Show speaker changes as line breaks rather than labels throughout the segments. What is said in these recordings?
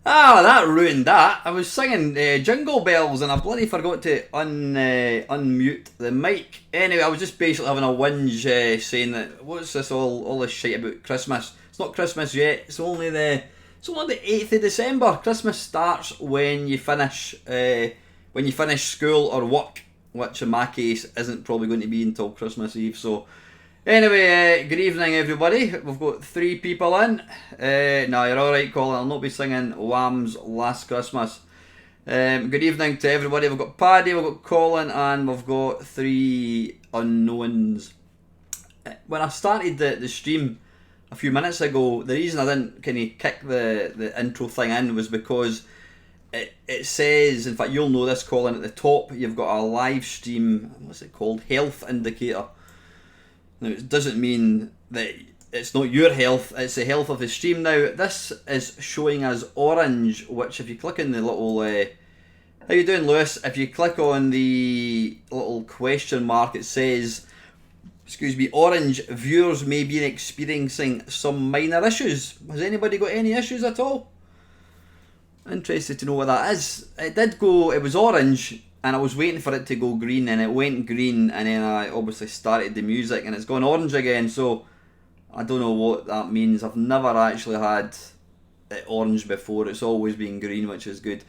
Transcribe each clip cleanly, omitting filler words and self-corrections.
Ah, that ruined that. I was singing Jingle Bells and I bloody forgot to unmute the mic. Anyway, I was just basically having a whinge saying that what's this all this shit about Christmas? It's not Christmas yet. It's only the 8th of December. Christmas starts when you finish school or work, which in my case isn't probably going to be until Christmas Eve. So anyway, good evening everybody. We've got 3 people in. No, you're alright Colin, I'll not be singing Wham's Last Christmas. Good evening to everybody. We've got Paddy, we've got Colin, and we've got 3 unknowns. When I started the stream a few minutes ago, the reason I didn't kind of kick the intro thing in was because it says, in fact you'll know this Colin, at the top you've got a live stream, what's it called, health indicator. Now, it doesn't mean that it's not your health, it's the health of the stream. Now, this is showing as orange, which if you click on the little... how you doing, Lewis? If you click on the little question mark, it says, excuse me, orange, viewers may be experiencing some minor issues. Has anybody got any issues at all? Interested to know what that is. It was orange, and I was waiting for it to go green, and it went green, and then I obviously started the music and it's gone orange again, so I don't know what that means. I've never actually had it orange before. It's always been green, which is good.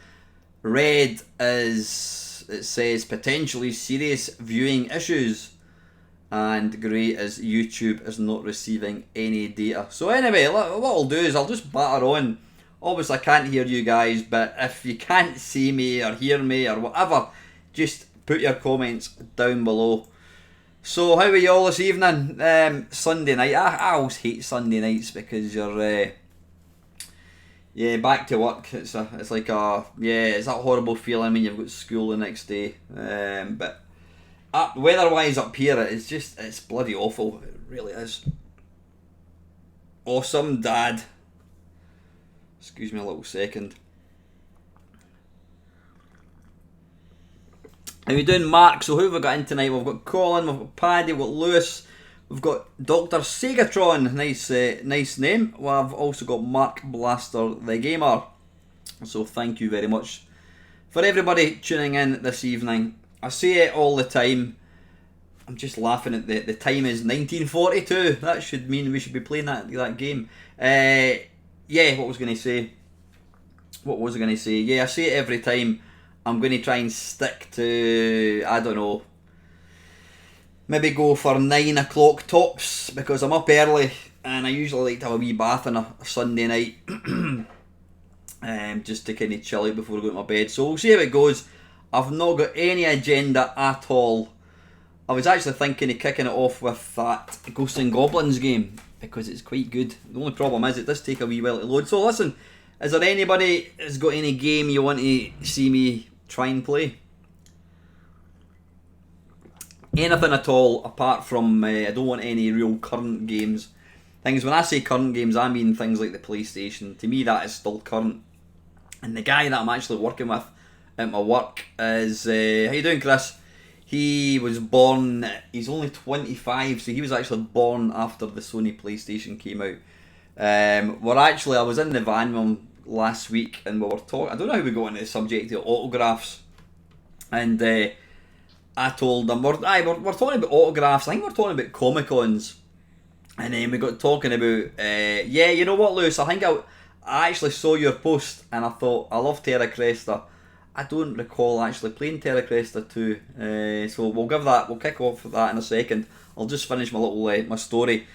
Red is, it says, potentially serious viewing issues, and grey is YouTube is not receiving any data. So anyway, what I'll do is I'll just batter on. Obviously I can't hear you guys, but if you can't see me or hear me or whatever, just put your comments down below. So how are you all this evening? Sunday night. I always hate Sunday nights because you're back to work. It's that horrible feeling when you've got school the next day. But weather-wise up here, it's bloody awful. It really is. Awesome, Dad. Excuse me a little second. How you doing, Mark? So who have we got in tonight? We've got Colin, we've got Paddy, we've got Lewis, we've got Dr. Segatron, nice name. Well, I've also got Mark Blaster, the gamer. So thank you very much for everybody tuning in this evening. I say it all the time. I'm just laughing at the time is 1942. That should mean we should be playing that game. Yeah, what was I going to say? Yeah, I say it every time. I'm going to try and stick to, I don't know, maybe go for 9 o'clock tops, because I'm up early and I usually like to have a wee bath on a Sunday night just to kind of chill out before I go to my bed. So we'll see how it goes. I've not got any agenda at all. I was actually thinking of kicking it off with that Ghosts and Goblins game, because it's quite good. The only problem is it does take a wee while to load. So listen, is there anybody that's got any game you want to see me try and play? Anything at all, apart from, I don't want any real current games. Things, when I say current games, I mean things like the PlayStation. To me, that is still current. And the guy that I'm actually working with at my work is, how you doing, Chris? He was born, he's only 25, so he was actually born after the Sony PlayStation came out. I was in the van with him last week, and we were talking, I don't know how we got into the subject of autographs, and I told him, we're talking about autographs, I think we're talking about Comic-Cons, and then we got talking about, you know what, Lewis, I think I actually saw your post, and I thought, I love Terra Cresta. I don't recall actually playing Terra Cresta 2, so we'll kick off with that in a second. I'll just finish my little my story.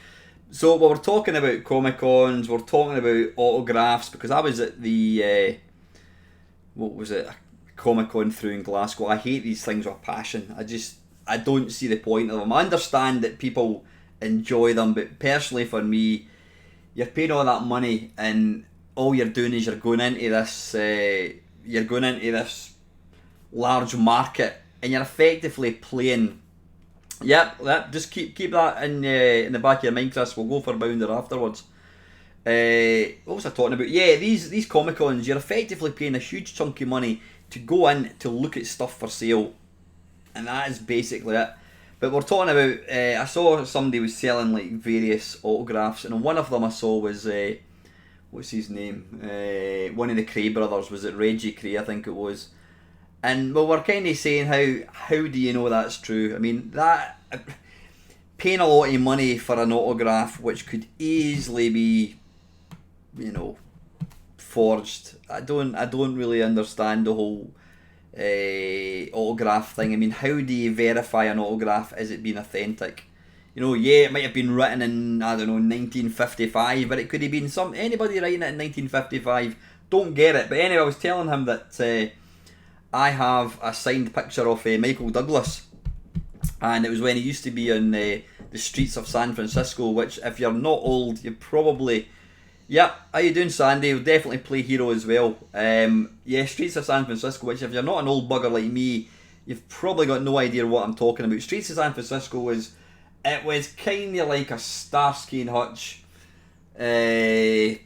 So we're talking about Comic-Cons, we're talking about autographs, because I was at the, a Comic-Con through in Glasgow. I hate these things with passion. I don't see the point of them. I understand that people enjoy them, but personally for me, you're paying all that money and all you're doing is you're going into this large market and you're effectively playing. Yep, just keep that in the back of your mind, Chris. We'll go for Bounder afterwards. What was I talking about? Yeah, these Comic-Cons, you're effectively paying a huge chunk of money to go in to look at stuff for sale, and that is basically it. But we're talking about, I saw somebody was selling like various autographs, and one of them I saw was what's his name? One of the Cray brothers, was it Reggie Cray? I think it was. And well, we're kind of saying how do you know that's true? I mean, that paying a lot of money for an autograph, which could easily be, you know, forged. I don't really understand the whole autograph thing. I mean, how do you verify an autograph as it being authentic? You know, yeah, it might have been written in, I don't know, 1955, but it could have been anybody writing it in 1955. Don't get it. But anyway, I was telling him that I have a signed picture of Michael Douglas, and it was when he used to be on the streets of San Francisco, which, if you're not old, you probably... Yeah, how you doing, Sandy? He'll definitely play hero as well. Yeah, Streets of San Francisco, which if you're not an old bugger like me, you've probably got no idea what I'm talking about. Streets of San Francisco was kind of like a Starsky and Hutch. Yeah,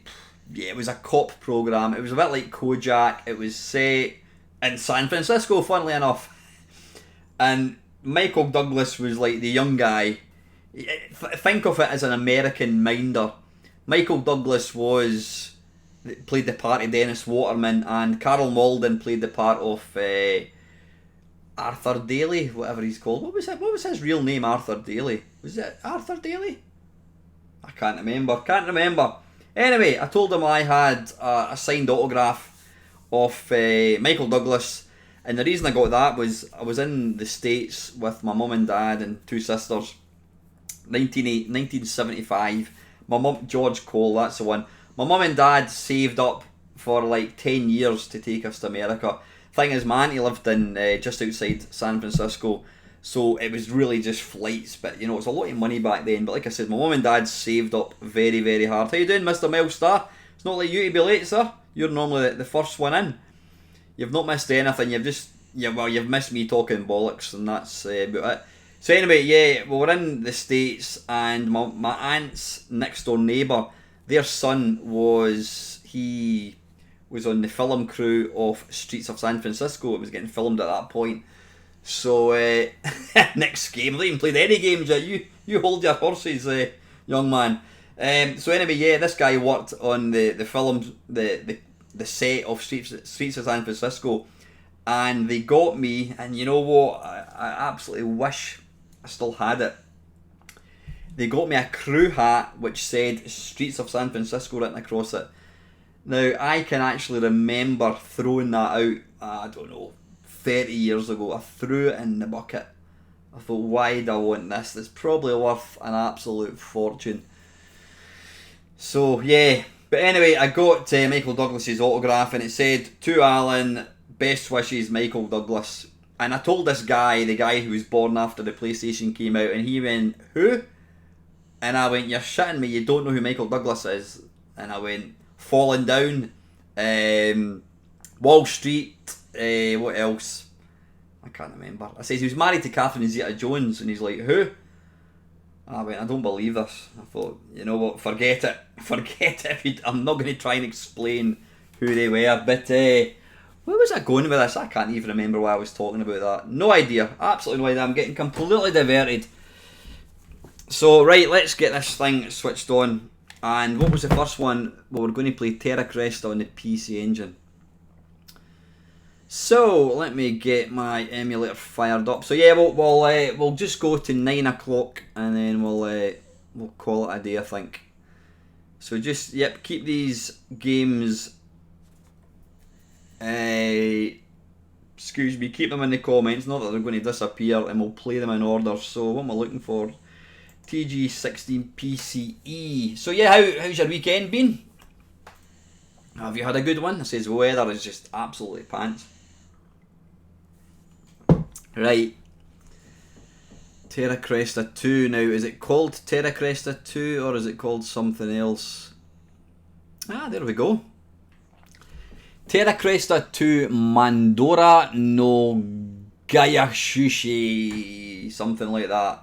it was a cop program. It was a bit like Kojak. It was set in San Francisco, funnily enough. And Michael Douglas was like the young guy. Think of it as an American Minder. Michael Douglas played the part of Dennis Waterman, and Carl Malden played the part of Arthur Daly, whatever he's called. What was his real name? Arthur Daly. Was it Arthur Daly? I can't remember. Anyway, I told him I had a signed autograph of Michael Douglas, and the reason I got that was I was in the States with my mum and dad and two sisters. 1975. My mum, George Cole, that's the one. My mum and dad saved up for like 10 years to take us to America. Thing is, my auntie lived in just outside San Francisco, so it was really just flights. But you know, it was a lot of money back then. But like I said, my mum and dad saved up very, very hard. How you doing, Mr. Milstar? It's not like you to be late, sir. You're normally the first one in. You've not missed anything. You've missed me talking bollocks, and that's about it. So anyway, yeah, well, we're in the States, and my aunt's next door neighbour, their son was on the film crew of Streets of San Francisco. It was getting filmed at that point. So next game, I've not even played any games yet. You hold your horses, young man. So anyway, yeah, this guy worked on the film, the set of Streets of San Francisco, and they got me. And you know what? I absolutely wish I still had it. They got me a crew hat which said Streets of San Francisco written across it. Now, I can actually remember throwing that out, I don't know, 30 years ago. I threw it in the bucket. I thought, why do I want this? It's probably worth an absolute fortune. So, yeah. But anyway, I got Michael Douglas's autograph, and it said, "To Alan, best wishes, Michael Douglas." And I told this guy, the guy who was born after the PlayStation came out, and he went, "Who?" And I went, "You're shitting me, you don't know who Michael Douglas is." And I went, "Falling Down, Wall Street, what else?" I can't remember. I said he was married to Catherine Zeta-Jones, and he's like, "Who?" I went, "I don't believe this." I thought, you know what, forget it. I'm not going to try and explain who they were. But where was I going with this? I can't even remember why I was talking about that. No idea. Absolutely no idea. I'm getting completely diverted. So, right, let's get this thing switched on. And what was the first one? Well, we're going to play Terra Cresta on the PC Engine. So, let me get my emulator fired up. So, yeah, we'll just go to 9 o'clock, and then we'll call it a day, I think. So, just, yep, keep these games... keep them in the comments, not that they're going to disappear, and we'll play them in order. So what am I looking for? TG16 PCE. So yeah, how's your weekend been? Have you had a good one? It says the weather is just absolutely pants. Right. Terra Cresta 2. Now, is it called Terra Cresta 2 or is it called something else? Ah, there we go. Terra Cresta 2 Mandora no Gayashushi, something like that.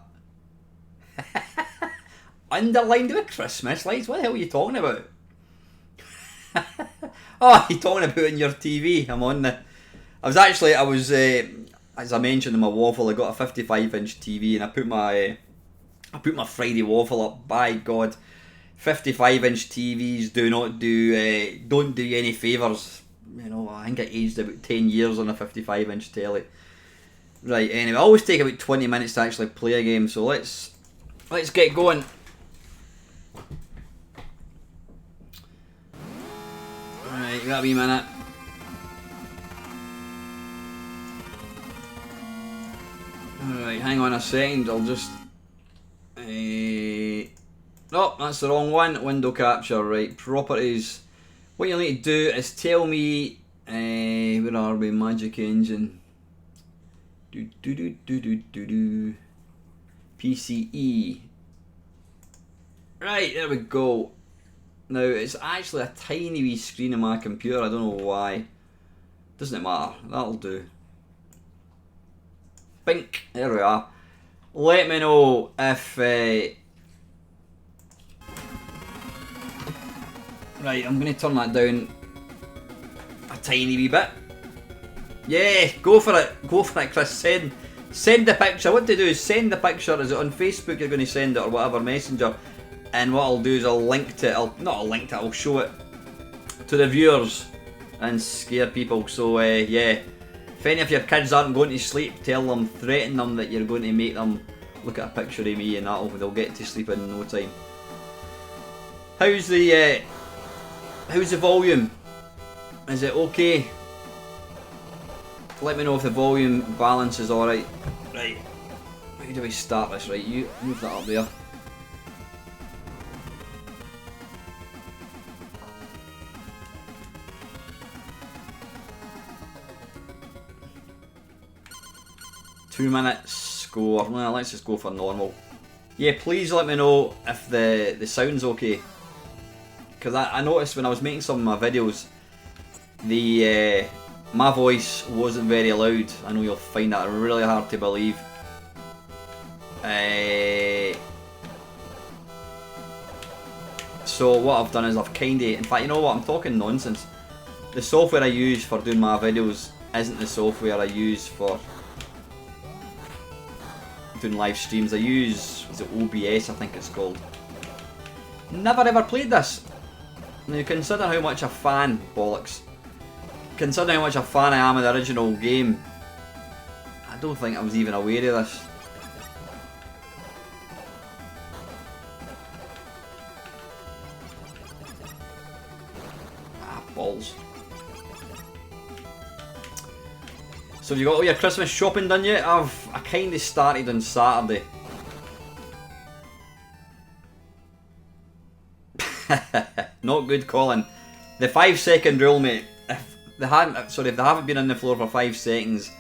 Underlined with Christmas lights. What the hell are you talking about? Oh, you're talking about in your TV. As I mentioned in my waffle, I got a 55-inch TV, and I put my Friday waffle up. By God, 55-inch TVs don't do you any favours. You know, I think I aged about 10 years on a 55-inch telly. Right, anyway, I always take about 20 minutes to actually play a game, so let's get going. Right, got a wee minute. Alright, hang on a second, I'll just... Oh, that's the wrong one. Window capture, right. Properties. What you'll need to do is tell me... where are we? Magic Engine. PCE. Right, there we go. Now, it's actually a tiny wee screen on my computer. I don't know why. Doesn't matter. That'll do. Bink. There we are. Let me know if... Right, I'm going to turn that down a tiny wee bit. Yeah, go for it. Go for it, Chris. Send the picture. What to do is send the picture. Is it on Facebook you're going to send it or whatever, Messenger? And what I'll do is I'll link to it. I'll show it to the viewers and scare people. So, yeah. If any of your kids aren't going to sleep, tell them, threaten them that you're going to make them look at a picture of me and they'll get to sleep in no time. How's the volume? Is it okay? Let me know if the volume balance is alright. Right. How do we start this? Right, you move that up there. Minutes score. Well, let's just go for normal. Yeah, please let me know if the sound's okay. Because I noticed when I was making some of my videos, my voice wasn't very loud. I know you'll find that really hard to believe. So what I've done is I've in fact, you know what, I'm talking nonsense. The software I use for doing my videos isn't the software I use for doing live streams. I use, is it OBS I think it's called. Never ever played this. Now consider how much a fan, bollocks. Consider how much a fan I am of the original game. I don't think I was even aware of this. Ah, balls. So have you got all your Christmas shopping done yet? I kind of started on Saturday. Not good, Colin. The 5-second rule, mate. If they haven't been on the floor for 5 seconds,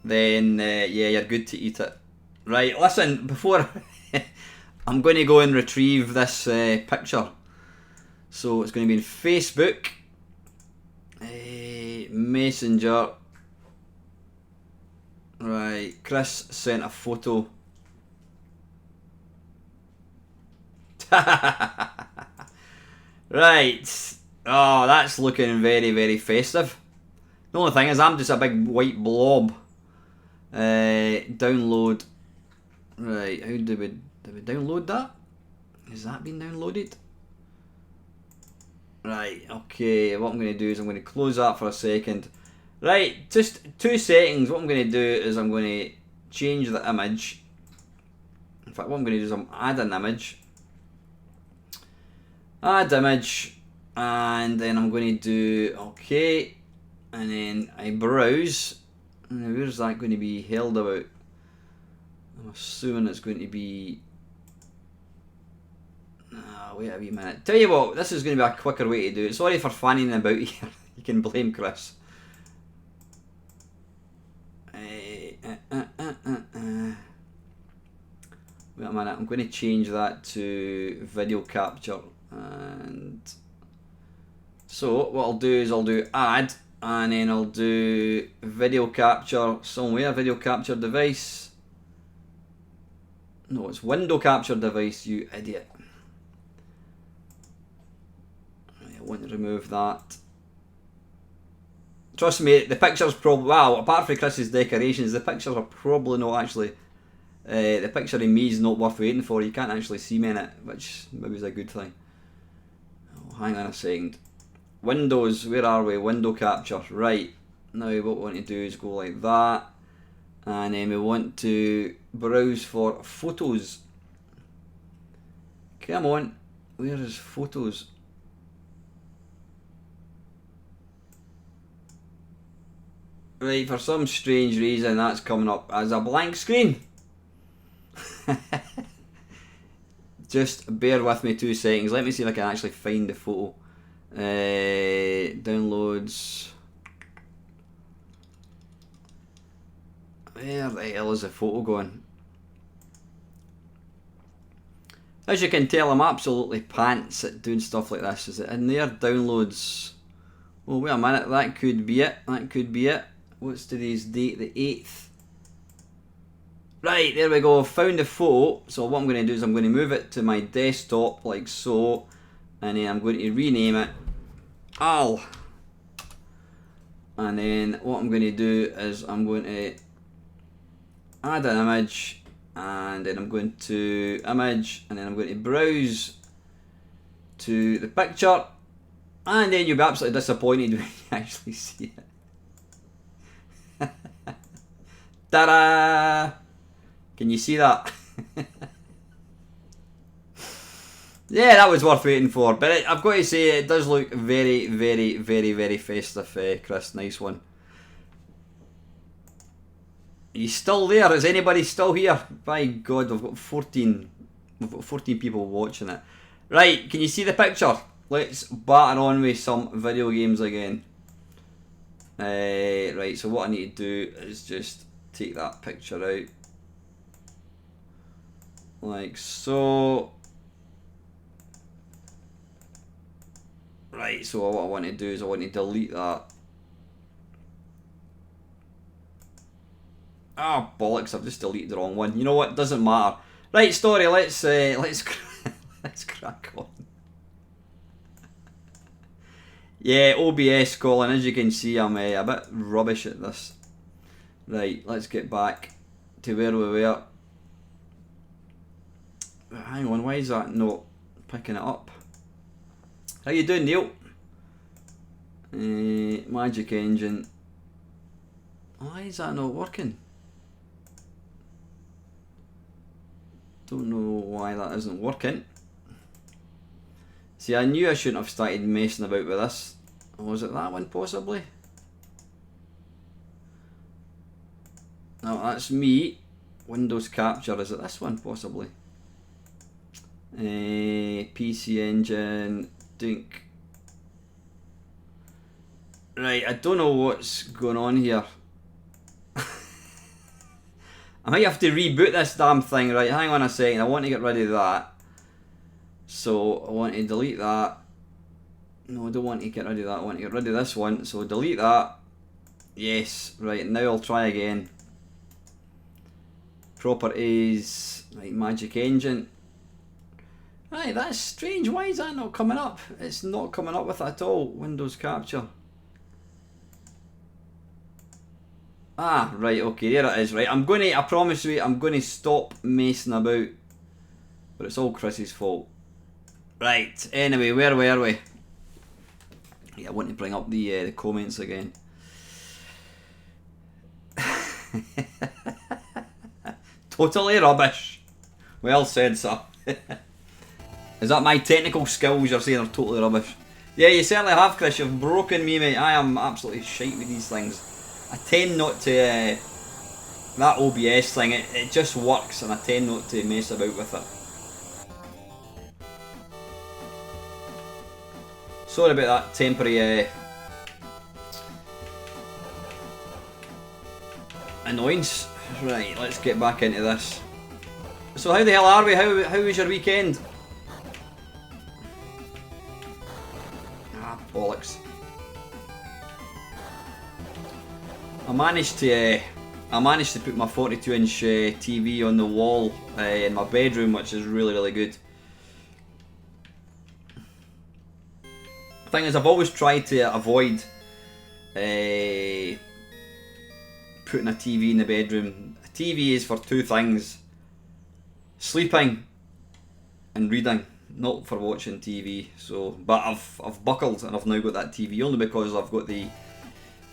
then yeah, you're good to eat it. Right, listen, before I'm going to go and retrieve this picture. So it's going to be in Facebook, Messenger. Right, Chris sent a photo. Right. Oh, that's looking very, very festive. The only thing is I'm just a big white blob. Download. Right, how do we download that? Has that been downloaded? Right, okay, what I'm going to do is I'm going to close that for a second. Right, just 2 seconds. What I'm going to do is I'm going to change the image. In fact, what I'm going to do is I'm add an image. Add image. And then I'm going to do okay. And then I browse. And where's that going to be held about? I'm assuming it's going to be... wait a wee minute. Tell you what, this is going to be a quicker way to do it. Sorry for fanning about here. You can blame Chris. Wait a minute, I'm going to change that to video capture. And so what I'll do is I'll do add, and then I'll do video capture somewhere, video capture device. No, it's window capture device, you idiot. I want to remove that. Trust me, the pictures probably, well, apart from Chris's decorations, the pictures are probably not actually the picture of me is not worth waiting for. You can't actually see me in it, which maybe is a good thing. Oh, hang on a second. Windows, where are we? Window capture. Right. Now what we want to do is go like that. And then we want to browse for photos. Come on. Where is photos? Right, for some strange reason that's coming up as a blank screen. Just bear with me 2 seconds. Let me see if I can actually find the photo. Downloads. Where the hell is the photo going? As you can tell, I'm absolutely pants at doing stuff like this. Is it in there? Downloads. Oh, wait a minute. That could be it. That could be it. What's today's date? The 8th. Right, there we go. Found the photo. So what I'm going to do is I'm going to move it to my desktop like so. And then I'm going to rename it Al. And then what I'm going to do is I'm going to add an image. And then I'm going to image. And then I'm going to browse to the picture. And then you'll be absolutely disappointed when you actually see it. Ta-da! Can you see that? Yeah, that was worth waiting for. But I've got to say, it does look very, very, very, very festive, Chris. Nice one. Are you still there? Is anybody still here? By God, we've got 14. We've got 14 people watching it. Right, can you see the picture? Let's batter on with some video games again. Right, so what I need to do is just take that picture out. Like so. Right, so what I want to do is I want to delete that. Ah, bollocks! I've just deleted the wrong one. You know what? Doesn't matter. Right, story. Let's let's crack on. Yeah, OBS, Colin. As you can see, I'm a bit rubbish at this. Right, let's get back to where we were. Hang on, why is that not picking it up? How you doing, Neil? Magic Engine. Why is that not working? Don't know why that isn't working. See, I knew I shouldn't have started messing about with this. Was it that one possibly? No, that's me. Windows Capture. Is it this one possibly? PC Engine. Dink. Right, I don't know what's going on here. I might have to reboot this damn thing. Right, hang on a second. I want to get rid of that. So I want to delete that. No, I don't want to get rid of that. I want to get rid of this one. So delete that. Yes. Right, now I'll try again. Properties. Right, Magic Engine. Right, that's strange. Why is that not coming up? It's not coming up with it at all. Windows Capture. Ah, right, okay, there it is. Right, I promise you, I'm going to stop messing about. But it's all Chris's fault. Right, anyway, where were we? Yeah, I want to bring up the comments again. Totally rubbish. Well said, sir. Is that my technical skills you're saying are totally rubbish? Yeah, you certainly have, Chris. You've broken me, mate. I am absolutely shite with these things. I tend not to... that OBS thing, it just works, and I tend not to mess about with it. Sorry about that temporary annoyance. Right, let's get back into this. So how the hell are we? How was your weekend? Ah, bollocks. I managed to put my 42-inch TV on the wall in my bedroom, which is really, really good. The thing is, I've always tried to avoid putting a TV in the bedroom. A TV is for two things. sleeping and reading, not for watching TV. So, but I've buckled and I've now got that TV only because I've got the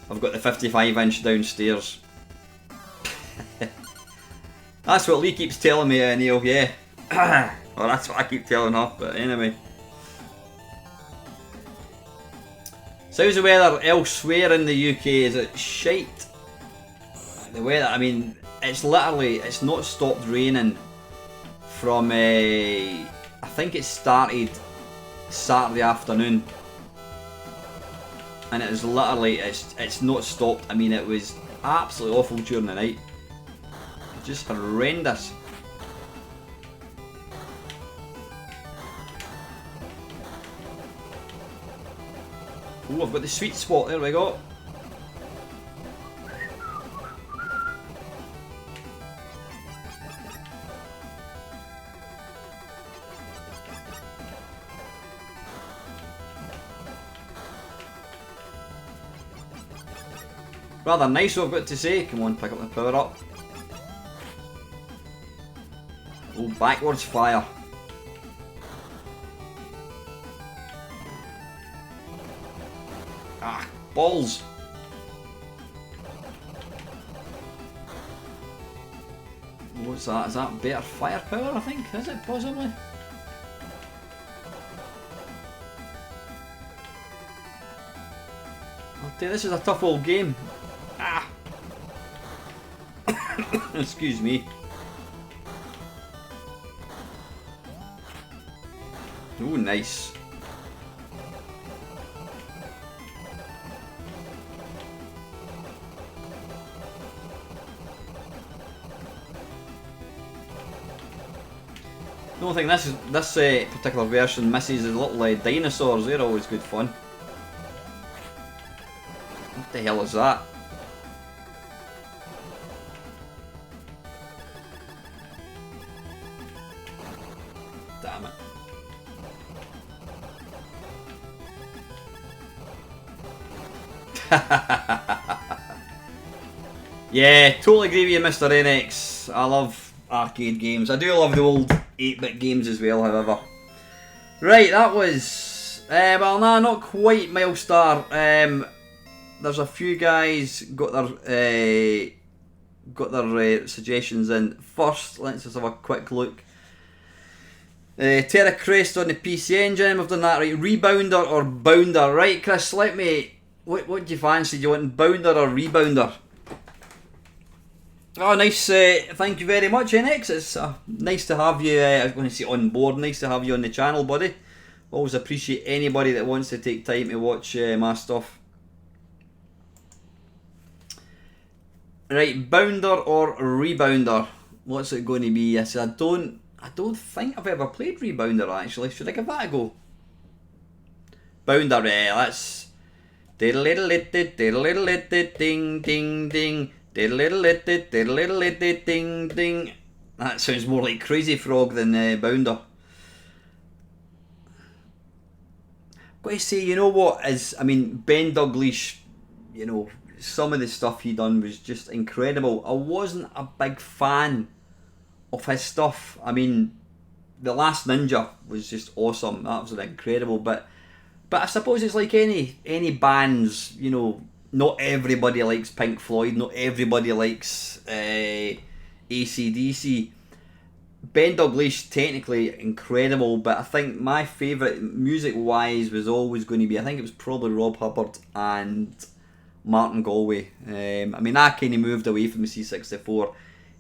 55-inch downstairs. That's what Lee keeps telling me, Neil. Yeah, well, that's what I keep telling her. But anyway, so how's the weather elsewhere in the UK? Is it shite? The weather, I mean, it's not stopped raining from I think it started Saturday afternoon, and it is literally it's not stopped. I mean, it was absolutely awful during the night, just horrendous. Oh, I've got the sweet spot. There we go. Rather nice, I've got to say. Come on, pick up the power up. Oh, backwards fire. Ah, balls. What's that? Is that better firepower, I think? Is it, possibly? I'll tell you, this is a tough old game. Ah! Excuse me. Oh, nice. The only thing this particular version misses is little dinosaurs. They're always good fun. What the hell is that? Damn it. Yeah, totally agree with you, Mr. NX. I love arcade games. I do love the old 8-bit games as well, however. Right, that was... well, nah, not quite Milestar. There's a few guys got their suggestions in. First, let's just have a quick look. Terra Crest on the PC Engine, we've done that right. Rebounder or Bounder, right? Chris, let me... What do you fancy? Do you want Bounder or Rebounder? Oh, nice. Thank you very much, NX. It's nice to have you, I was going to say on board, nice to have you on the channel, buddy. Always appreciate anybody that wants to take time to watch my stuff. Right, Bounder or Rebounder? What's it going to be? I said, I don't think I've ever played Rebounder, actually. Should I give that a go? Bounder, that's... Ding ding ding. Ding ding. That sounds more like Crazy Frog than Bounder. Got to say, you know what is? I mean, Ben Dalglish. You know, some of the stuff he done was just incredible. I wasn't a big fan of his stuff. I mean, The Last Ninja was just awesome. That was incredible. But I suppose it's like any bands. You know. Not everybody likes Pink Floyd, not everybody likes AC/DC. Ben Dalglish, technically incredible, but I think my favourite music-wise was always going to be, I think it was probably Rob Hubbard and Martin Galway. I mean, I kind of moved away from the C64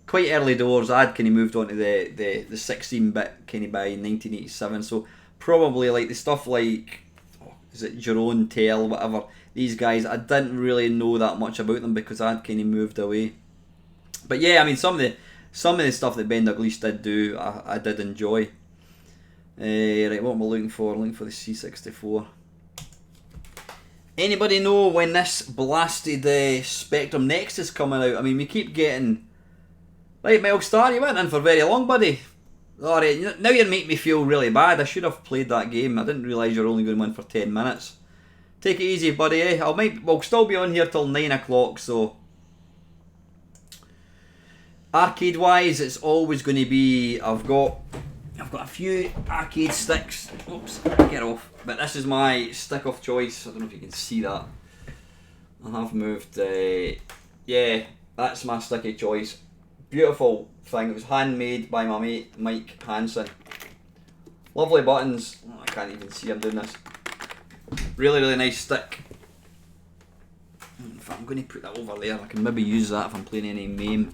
quite early doors. I'd kind of moved on to the 16-bit kind of by 1987, so probably like the stuff like, is it Jerome Tell, whatever. These guys, I didn't really know that much about them because I'd kind of moved away. But yeah, I mean, some of the stuff that Ben Dalglish did do, I did enjoy. Right, what am I looking for? I'm looking for the C64. Anybody know when this blasted Spectrum Next is coming out? I mean, we keep getting... Right, Milestar, you went in for very long, buddy. Alright, now you're making me feel really bad. I should have played that game. I didn't realise you're only going to win for 10 minutes. Take it easy, buddy, eh? We'll still be on here till 9 o'clock, so... Arcade wise, it's always going to be, I've got a few arcade sticks. Oops, get off. But this is my stick of choice. I don't know if you can see that. I have moved. Yeah, that's my stick of choice. Beautiful thing. It was handmade by my mate Mike Hansen. Lovely buttons. Oh, I can't even see I'm doing this. Really, really nice stick. In fact, I'm going to put that over there. I can maybe use that if I'm playing any MAME.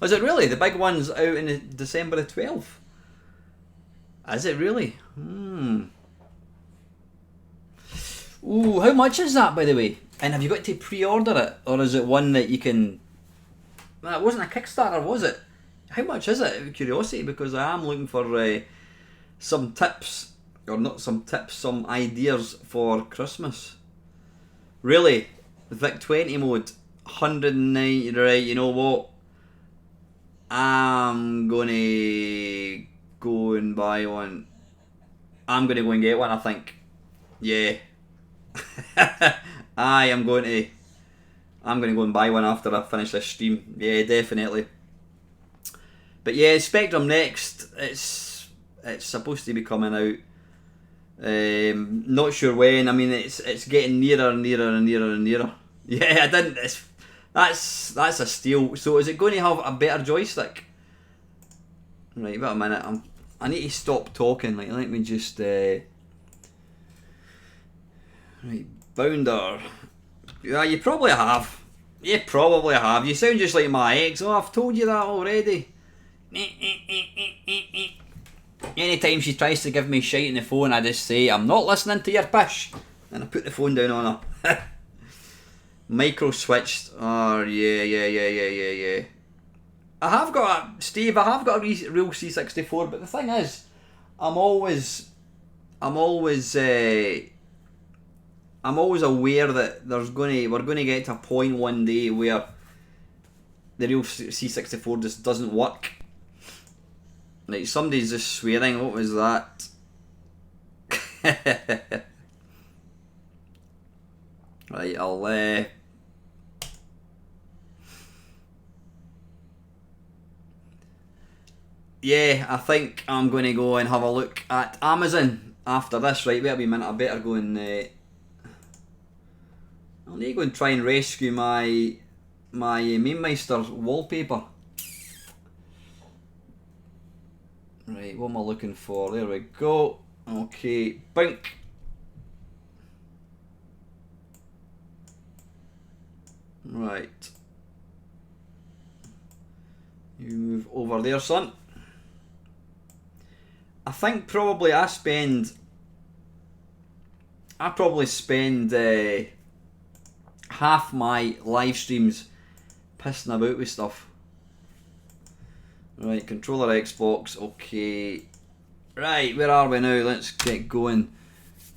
Is it really? The big one's out in December the 12th? Is it really? Ooh, how much is that, by the way? And have you got to pre-order it? Or is it one that you can... That wasn't a Kickstarter, was it? How much is it, out of curiosity? Because I am looking for some tips. Or not some tips, some ideas for Christmas. Really? Vic 20 mode. 190, right, you know what? I'm gonna go and buy one. I'm gonna go and get one, I think. Yeah. I'm gonna go and buy one after I finish this stream. Yeah, definitely. But yeah, Spectrum Next, it's supposed to be coming out. Not sure when. I mean, it's getting nearer and nearer and nearer and nearer. Yeah, I didn't. That's a steal. So is it going to have a better joystick? Right, wait a minute. I need to stop talking. Like, let me just. Right, Bounder. Yeah, you probably have. You probably have. You sound just like my ex. Oh, I've told you that already. Anytime she tries to give me shite on the phone, I just say, I'm not listening to your pish. And I put the phone down on her. Micro switched. Oh, yeah. I have got a real C64, but the thing is, I'm always aware that we're gonna get to a point one day where the real C64 just doesn't work. Like, somebody's just swearing. What was that? Right, I'll yeah, I think I'm going to go and have a look at Amazon after this. Right, wait a wee minute. I better go and I'll need to go and try and rescue my Mamemeister wallpaper. Right, what am I looking for? There we go. Okay, bink. Right. You move over there, son. I think probably I probably spend half my live streams pissing about with stuff. Right, controller Xbox, okay. Right, where are we now? Let's get going.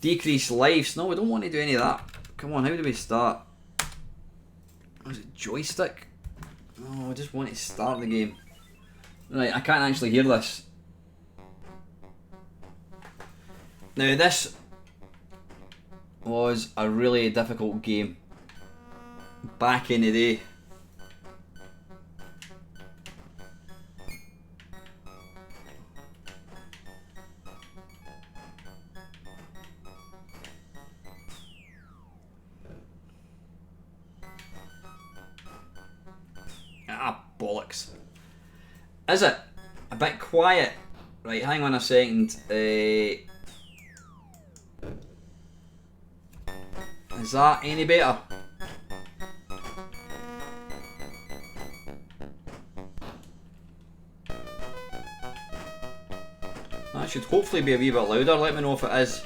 Decrease lives. No, we don't want to do any of that. Come on, how do we start? Was it joystick? Oh, I just want to start the game. Right, I can't actually hear this. Now, this was a really difficult game back in the day. Ah, bollocks. Is it? A bit quiet. Right, hang on a second. Is that any better? That should hopefully be a wee bit louder. Let me know if it is.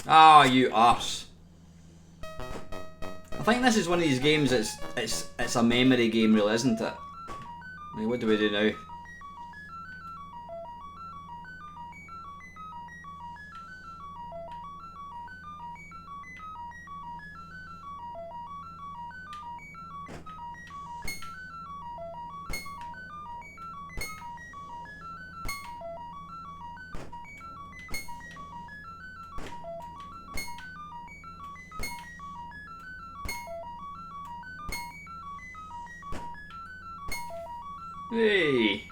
Ah, you arse. I think this is one of these games. It's a memory game, really, isn't it? I mean, what do we do now? Hey.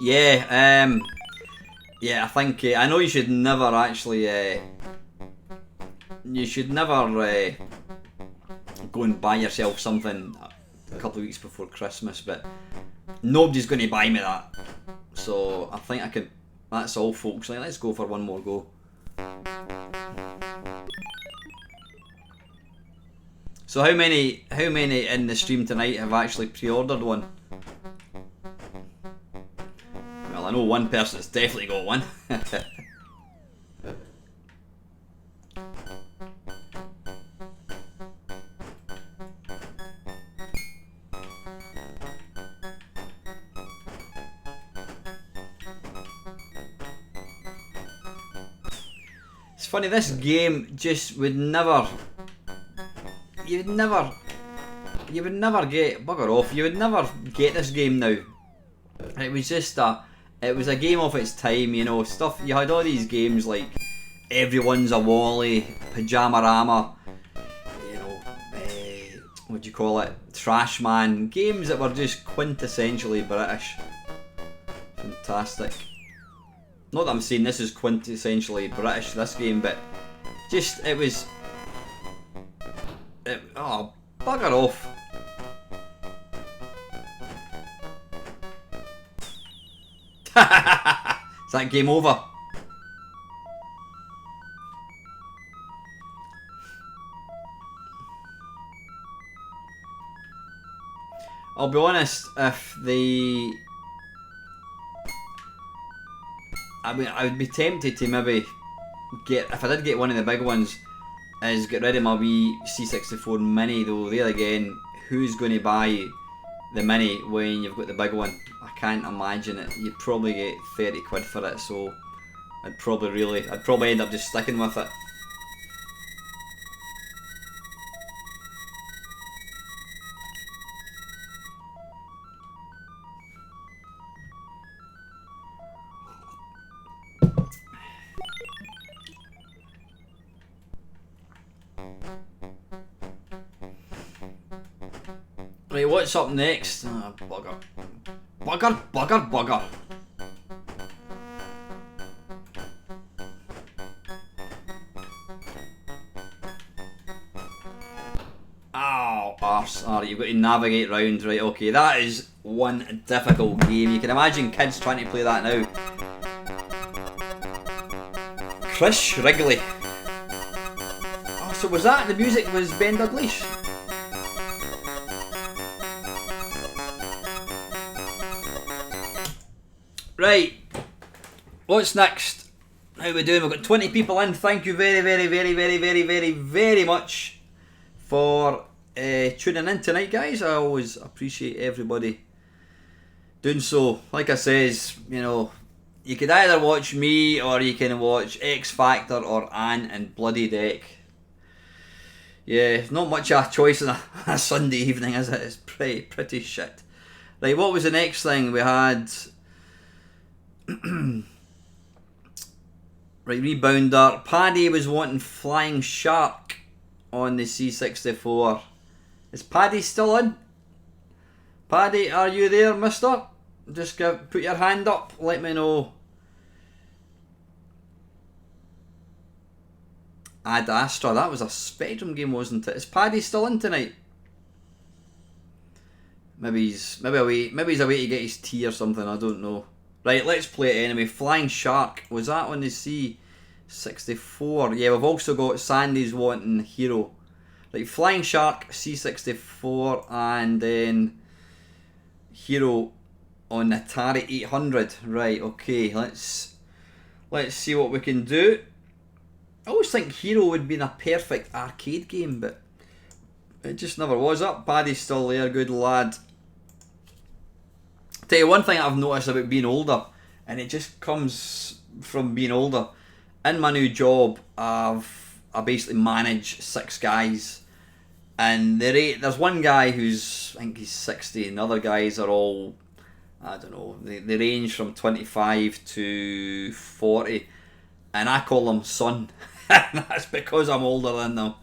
Yeah, yeah, I think, I know you should never actually, you should never go and buy yourself something a couple of weeks before Christmas, but nobody's going to buy me that. So I think I could, that's all folks, like, let's go for one more go. So how many in the stream tonight have actually pre-ordered one? Well, I know one person has definitely got one. It's funny, this game just would never, you would never get, bugger off, you would never get this game now. It was just it was a game of its time, you know, stuff, you had all these games like Everyone's a Wally, Pajama-rama, you know, what do you call it, Trash Man, games that were just quintessentially British. Fantastic. Not that I'm saying this is quintessentially British, this game, but just, it was, oh, bugger off. Is that game over? I'll be honest, if the... I mean, I would be tempted to maybe get, if I did get one of the big ones, is get rid of my wee C64 Mini though. There again, who's going to buy the Mini when you've got the big one? I can't imagine it. You'd probably get 30 quid for it, so I'd probably end up just sticking with it. Right, what's up next? Oh, bugger. Bugger, bugger, bugger. Ow, arse. Alright, you've got to navigate round, right, okay. That is one difficult game. You can imagine kids trying to play that now. Chris Wrigley. Oh, so was that, the music was Ben Dalglish? Right, what's next? How we doing? We've got 20 people in. Thank you very much for tuning in tonight, guys. I always appreciate everybody doing so. Like I says, you know, you could either watch me or you can watch X Factor or Anne and Bloody Deck. Yeah, not much of a choice on a Sunday evening, is it? It's pretty shit. Right, what was the next thing? We had... right, rebounder. Paddy was wanting Flying Shark on the C64. Is Paddy still in? Paddy, are you there, mister? Just put your hand up, let me know. Ad Astra, that was a Spectrum game, wasn't it? Is Paddy still in tonight? Maybe he's away to get his tea or something, I don't know. Right, let's play it anyway. Flying Shark, was that on the C64? Yeah, we've also got Sandy's wanting Hero. Right, Flying Shark, C64, and then Hero on Atari 800. Right, okay, let's see what we can do. I always think Hero would be a perfect arcade game, but it just never was. Up, Paddy's still there, good lad. Tell you one thing I've noticed about being older, and it just comes from being older. In my new job, I basically manage 6 guys, and there's one guy who's, I think he's 60, and the other guys are all I don't know, they range from 25 to 40, and I call them son. That's because I'm older than them.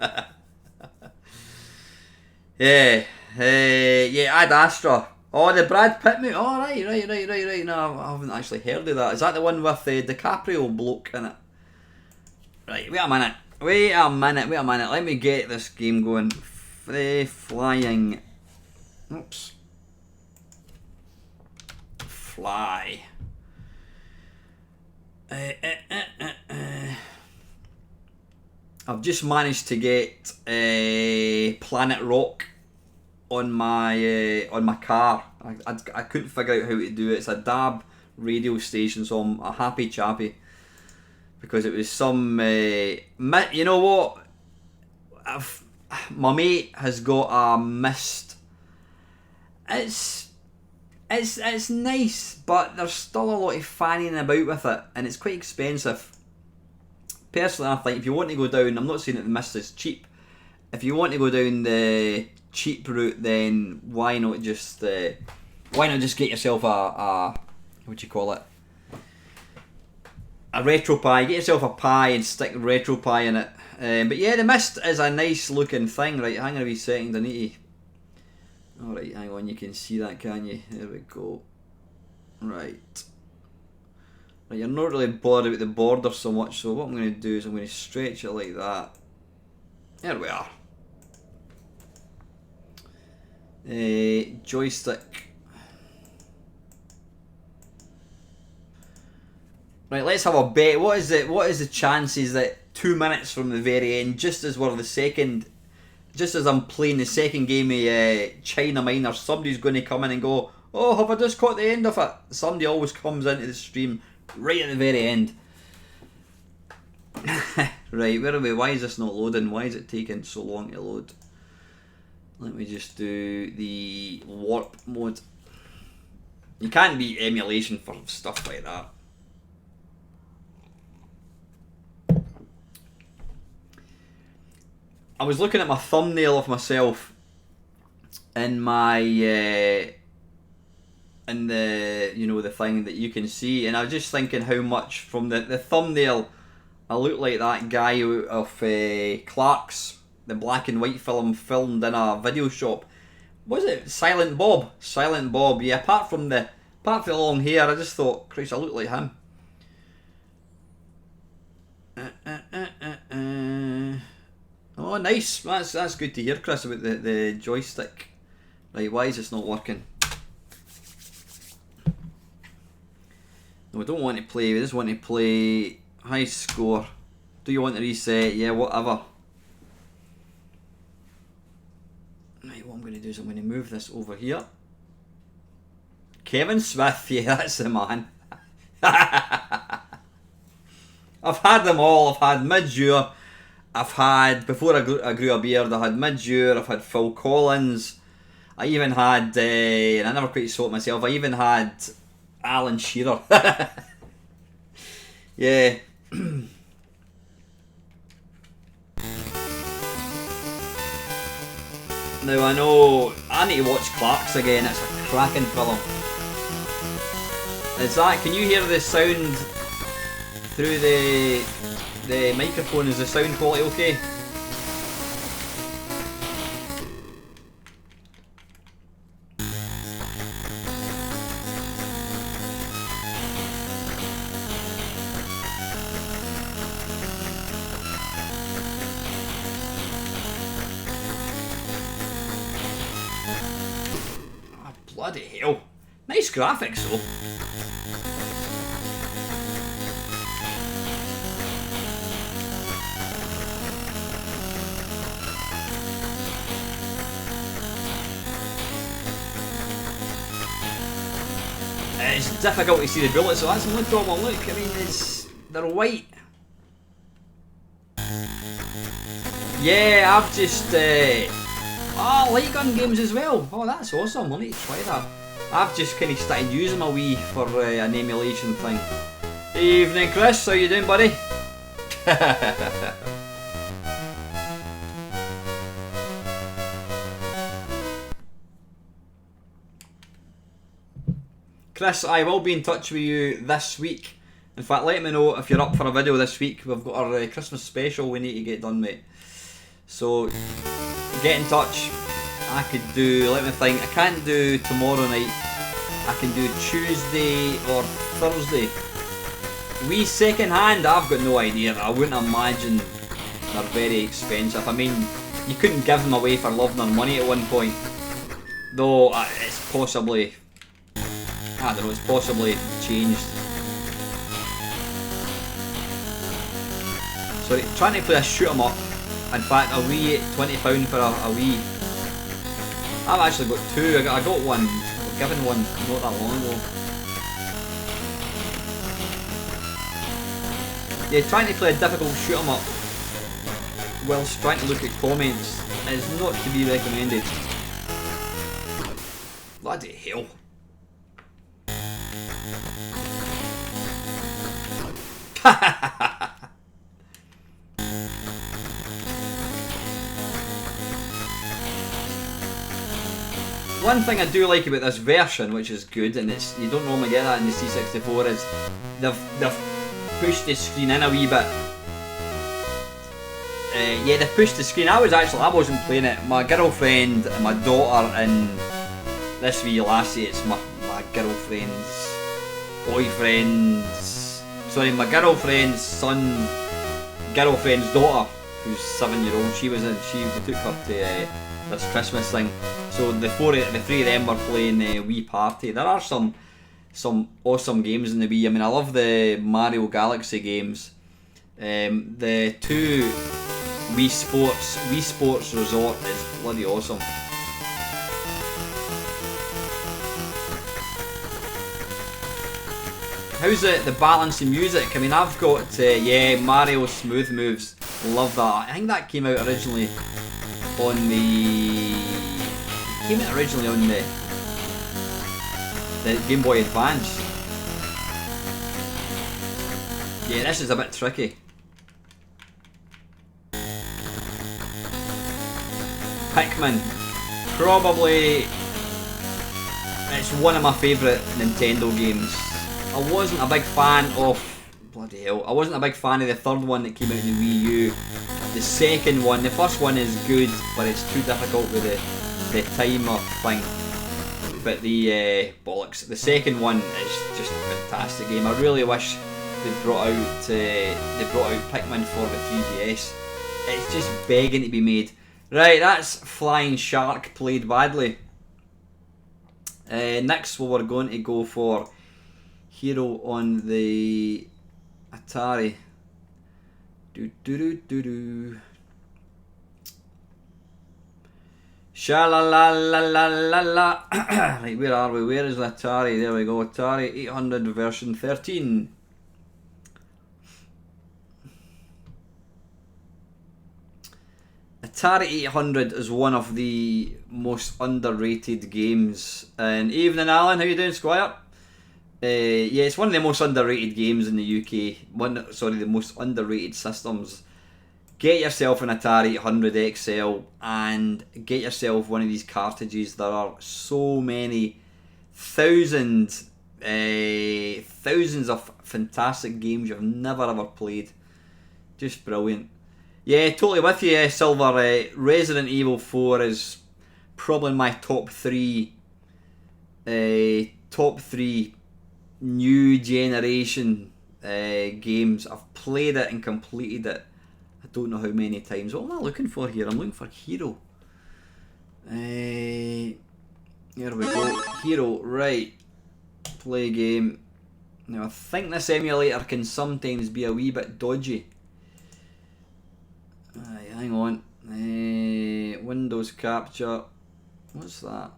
Yeah, Ad Astra. Oh, the Brad Pitt movie. Oh, right. No, I haven't actually heard of that. Is that the one with the DiCaprio bloke in it? Right, wait a minute. Let me get this game going. Flying. Oops. Fly. I've just managed to get Planet Rock on my car. I couldn't figure out how to do it. It's a DAB radio station, so I'm a happy chappy because it was some. You know what? My mate has got a Mist. It's nice, but there's still a lot of fanning about with it, and it's quite expensive. Personally, I think if you want to go down, I'm not saying that the Mist is cheap. If you want to go down the cheap route, then why not just get yourself a what do you call it? A retro pie. Get yourself a pie and stick retro pie in it. But yeah, the Mist is a nice looking thing. Right, hang on a wee second. I need to. Alright, hang on. You can see that, can you? There we go. Right. Right, you're not really bothered about the border so much. So what I'm going to do is I'm going to stretch it like that. There we are. Joystick. Right, let's have a bet. What is the chances that 2 minutes from the very end, just as I'm playing the second game of China Minor, somebody's going to come in and go, oh, have I just caught the end of it? Somebody always comes into the stream right at the very end. Right, where are we? Why is this not loading? Why is it taking so long to load? Let me just do the warp mode. You can't beat emulation for stuff like that. I was looking at my thumbnail of myself in my in the thing that you can see, and I was just thinking how much from the thumbnail I look like that guy out of Clark's, the black and white film filmed in a video shop. Was it Silent Bob? Silent Bob, yeah. Apart from the long hair, I just thought, Christ, I look like him. Oh, nice. That's good to hear, Chris, about the joystick. Right, why is this not working? No, we don't want to play. We just want to play high score. Do you want to reset? Yeah, whatever. Right, what I'm going to do is I'm going to move this over here. Kevin Smith, yeah, that's the man. I've had them all. I've had Midge-Ure. I've had, before I grew a beard, I had Midge-Ure, I've had Phil Collins. I even had, and I never quite saw it myself, I even had Alan Shearer. Yeah. Now I know, I need to watch Clark's again, it's a cracking film. Is that, can you hear the sound through the microphone? Is the sound quality okay? Oh, bloody hell. Nice graphics though. It's difficult to see the bullets, so that's the only problem. Look, I mean, they're white. Yeah, I've just light gun games as well. Oh, that's awesome. I need to try that. I've just kind of started using my Wii for an emulation thing. Evening, Chris. How you doing, buddy? Chris, I will be in touch with you this week. In fact, let me know if you're up for a video this week. We've got our Christmas special we need to get done, mate. So, get in touch. I could do, let me think, I can't do tomorrow night. I can do Tuesday or Thursday. We second hand, I've got no idea. I wouldn't imagine they're very expensive. I mean, you couldn't give them away for love nor money at one point. Though, it's possibly, I don't know, it's possibly changed. Sorry, trying to play a shoot 'em up. In fact, a wee £20 for a wee. I've actually got two. I got one, given one not that long ago. Yeah, trying to play a difficult shoot 'em up whilst trying to look at comments is not to be recommended. Bloody hell. One thing I do like about this version, which is good, and it's you don't normally get that in the C64, is they've pushed the screen in a wee bit. Yeah, they've pushed the screen. I wasn't playing it. My girlfriend and my daughter and this wee lassie, it's my girlfriend's boyfriend's, sorry, my girlfriend's son, girlfriend's daughter, who's 7-year-old. She was in. We took her to this Christmas thing. So the three of them were playing Wii Party. There are some awesome games in the Wii. I mean, I love the Mario Galaxy games. The two Wii Sports Resort is bloody awesome. How's the balance in music? I mean, I've got yeah, Mario Smooth Moves. Love that. I think that came out originally on the Game Boy Advance. Yeah, this is a bit tricky. Pikmin. Probably, it's one of my favourite Nintendo games. I wasn't a big fan of, bloody hell, I wasn't a big fan of the third one that came out in the Wii U. The second one, the first one is good, but it's too difficult with the timer thing. But the bollocks, the second one is just a fantastic game. I really wish they brought out Pikmin for the 3DS. It's just begging to be made. Right, that's Flying Shark played badly. Next, we're going to go for Hero on the Atari. Sha la la la la la la. Right, where are we? Where is the Atari? There we go. Atari 800 version 13. Atari 800 is one of the most underrated games. And evening, Alan. How you doing, Squire? Yeah, it's one of the most underrated games in the UK. The most underrated systems. Get yourself an Atari 800 XL and get yourself one of these cartridges. There are so many thousands of fantastic games you've never ever played. Just brilliant. Yeah, totally with you, Silver. Resident Evil 4 is probably my top three new generation games. I've played it and completed it. I don't know how many times. What am I looking for here? I'm looking for Hero. Here we go. Hero, right. Play game. Now I think this emulator can sometimes be a wee bit dodgy. Hang on. Windows capture. What's that?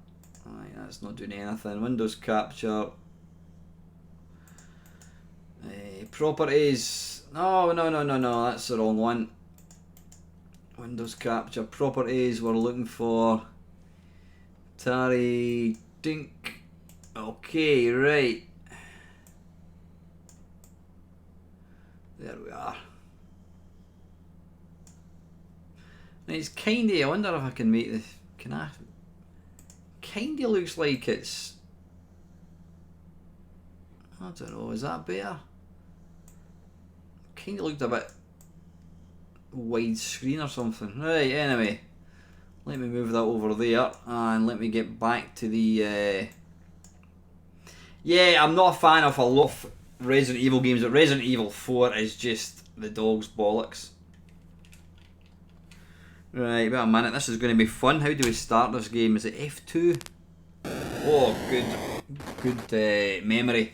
That's not doing anything. Windows capture. Properties. No, that's the wrong one. Windows capture properties. We're looking for Atari Dink. Okay, right. There we are. Now it's kinda, I wonder if I can make this. Can I? Kinda looks like it's I don't know, is that better? Kinda looked a bit widescreen or something. Right, anyway. Let me move that over there and let me get back to the... Yeah, I'm not a fan of a lot of Resident Evil games, but Resident Evil 4 is just the dog's bollocks. Right, wait a minute, this is going to be fun. How do we start this game? Is it F2? Oh, good memory.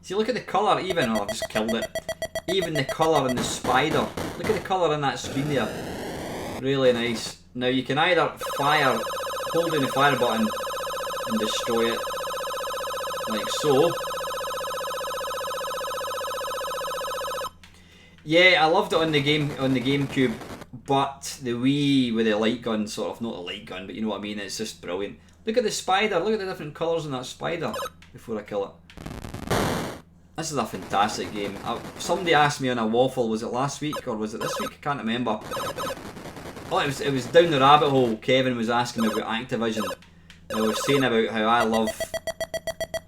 See, look at the colour, even, oh, I've just killed it. Even the colour in the spider. Look at the colour in that screen there. Really nice. Now you can either fire, hold down the fire button and destroy it, like so. Yeah, I loved it on the GameCube, but the Wii with the light gun, sort of, not the light gun, but you know what I mean, it's just brilliant. Look at the spider, look at the different colours in that spider before I kill it. This is a fantastic game. Somebody asked me on a waffle, was it last week or was it this week? I can't remember. Oh, it was down the rabbit hole. Kevin was asking me about Activision. And I was saying about how I love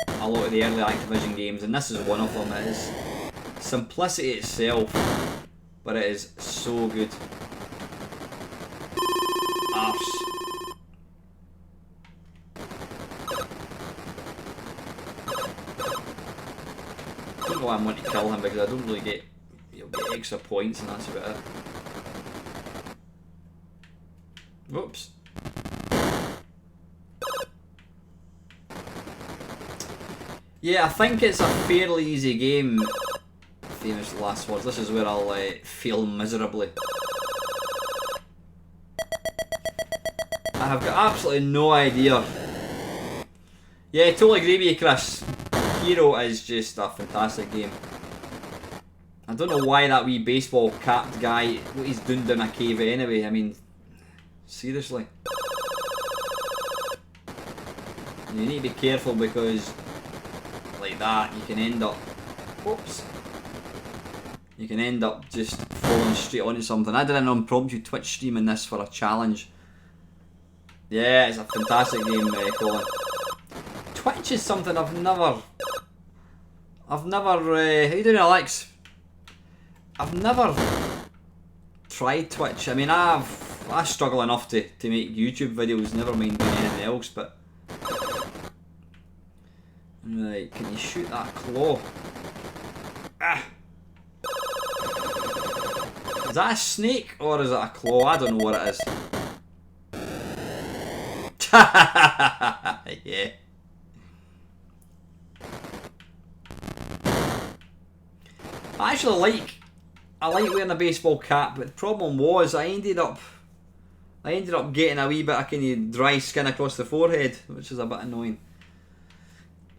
a lot of the early Activision games, and this is one of them. It is simplicity itself, but it is so good. Arse. I don't know why I'm wanting to kill him, because I don't really get, you'll get extra points and that's about it. Whoops. Yeah, I think it's a fairly easy game. Famous last words. This is where I'll fail miserably. I have got absolutely no idea. Yeah, totally agree with you, Chris. Hero is just a fantastic game. I don't know why that wee baseball capped guy, what he's doing down a cave anyway. I mean, seriously. You need to be careful because, like that, you can end up, whoops, you can end up just falling straight onto something. I did an impromptu Twitch stream in this for a challenge. Yeah, it's a fantastic game, Colin. Twitch is something I've never, how you doing, Alex? I've never tried Twitch. I mean, I struggle enough to make YouTube videos, never mind doing anything else, but... Right, can you shoot that claw? Ah! Is that a snake or is it a claw? I don't know what it is. Yeah. I like wearing a baseball cap, but the problem was I ended up getting a wee bit of kind of dry skin across the forehead, which is a bit annoying.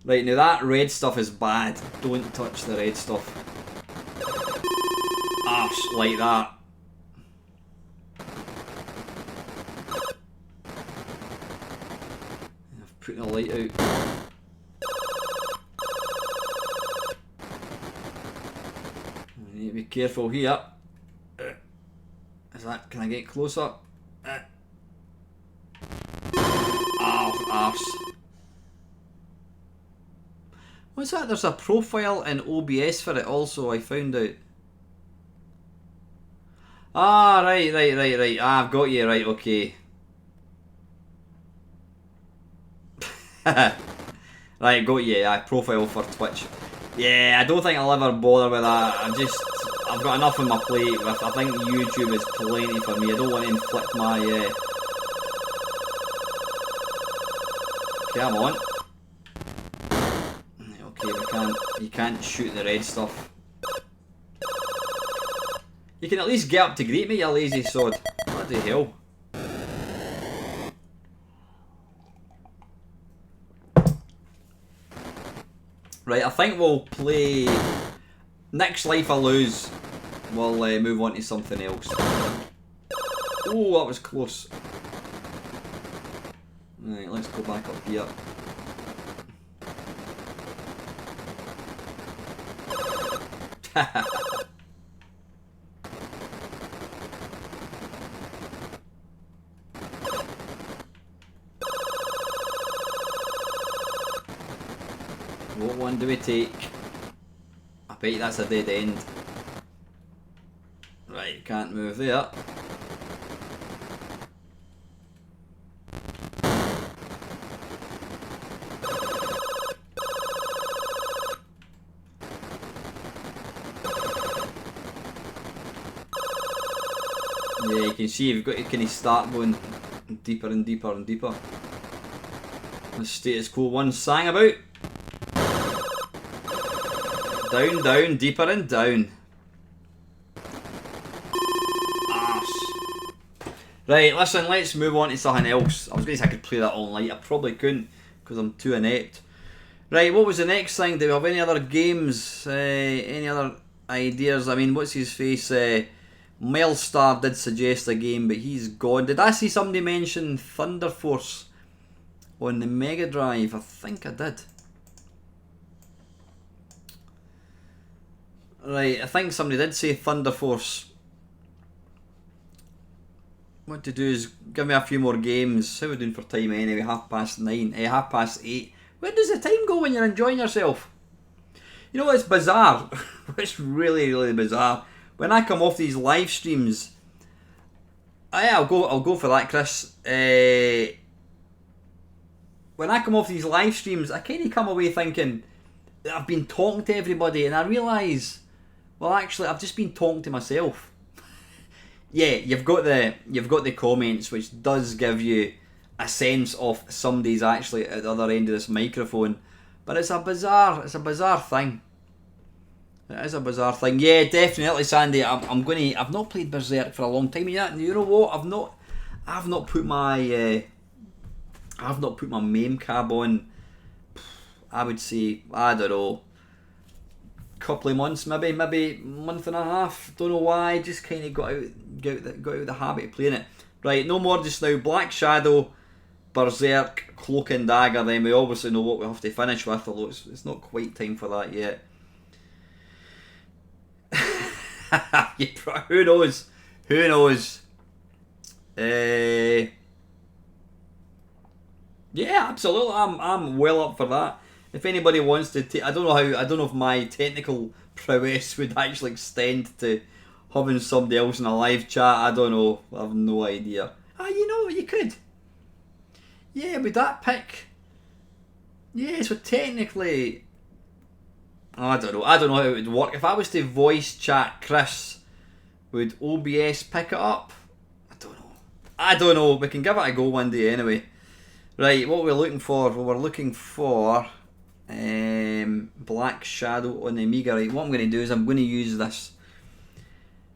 Right, now that red stuff is bad. Don't touch the red stuff. Arse, like that. I've put the light out. I need to be careful here. Is that, can I get close up? Oh, arse. What's that? There's a profile in OBS for it also, I found out. Ah, right. Ah, I've got you, right, okay. Right, got you, profile for Twitch. Yeah, I don't think I'll ever bother with that. I've got enough on my plate with, I think YouTube is plenty for me. I don't want to inflict my, Come on. Okay, you can't shoot the red stuff. You can at least get up to greet me, you lazy sod. Bloody hell. Right, I think we'll play... Next Life I Lose. We'll move on to something else. Oh, that was close. Right, let's go back up here. What one do we take? I bet you that's a dead end. Right, can't move there. Yeah, you can see you've got to kind of start going deeper and deeper and deeper. The status quo one sang about. Down, down, deeper and down. Arse. Right, listen, let's move on to something else. I was going to say I could play that all night. I probably couldn't because I'm too inept. Right, what was the next thing? Do we have any other games? Any other ideas? I mean, what's his face? Mamemeister did suggest a game, but he's gone. Did I see somebody mention Thunder Force on the Mega Drive? I think I did. Right, I think somebody did say Thunder Force. What to do is give me a few more games. How are we doing for time anyway? 9:30. 8:30. Where does the time go when you're enjoying yourself? You know what's bizarre? What's really, really bizarre? When I come off these live streams, I'll go for that, Chris. When I come off these live streams, I kind of come away thinking that I've been talking to everybody, and I realise, well, actually, I've just been talking to myself. Yeah, you've got the comments, which does give you a sense of somebody's actually at the other end of this microphone, but it's a bizarre thing. It is a bizarre thing. Yeah, definitely, Sandy. I've not played Berserk for a long time. You know what? I've not put my MAME cab on. I would say, I don't know, couple of months, maybe month and a half. Don't know why. Just kind of got out of the habit of playing it. Right, no more just now. Black Shadow, Berserk, Cloak and Dagger. Then we obviously know what we have to finish with, although it's not quite time for that yet. Who knows? Who knows? Yeah, absolutely. I'm well up for that. If anybody wants to, I don't know if my technical prowess would actually extend to having somebody else in a live chat. I don't know. I have no idea. You know, you could. Yeah, with that pick. Yeah, so technically, I don't know how it would work. If I was to voice chat Chris, would OBS pick it up? I don't know. We can give it a go one day anyway. Right, what we're looking for? Well, we're looking for Black Shadow on the Amiga. Right, what I'm going to do is I'm going to use this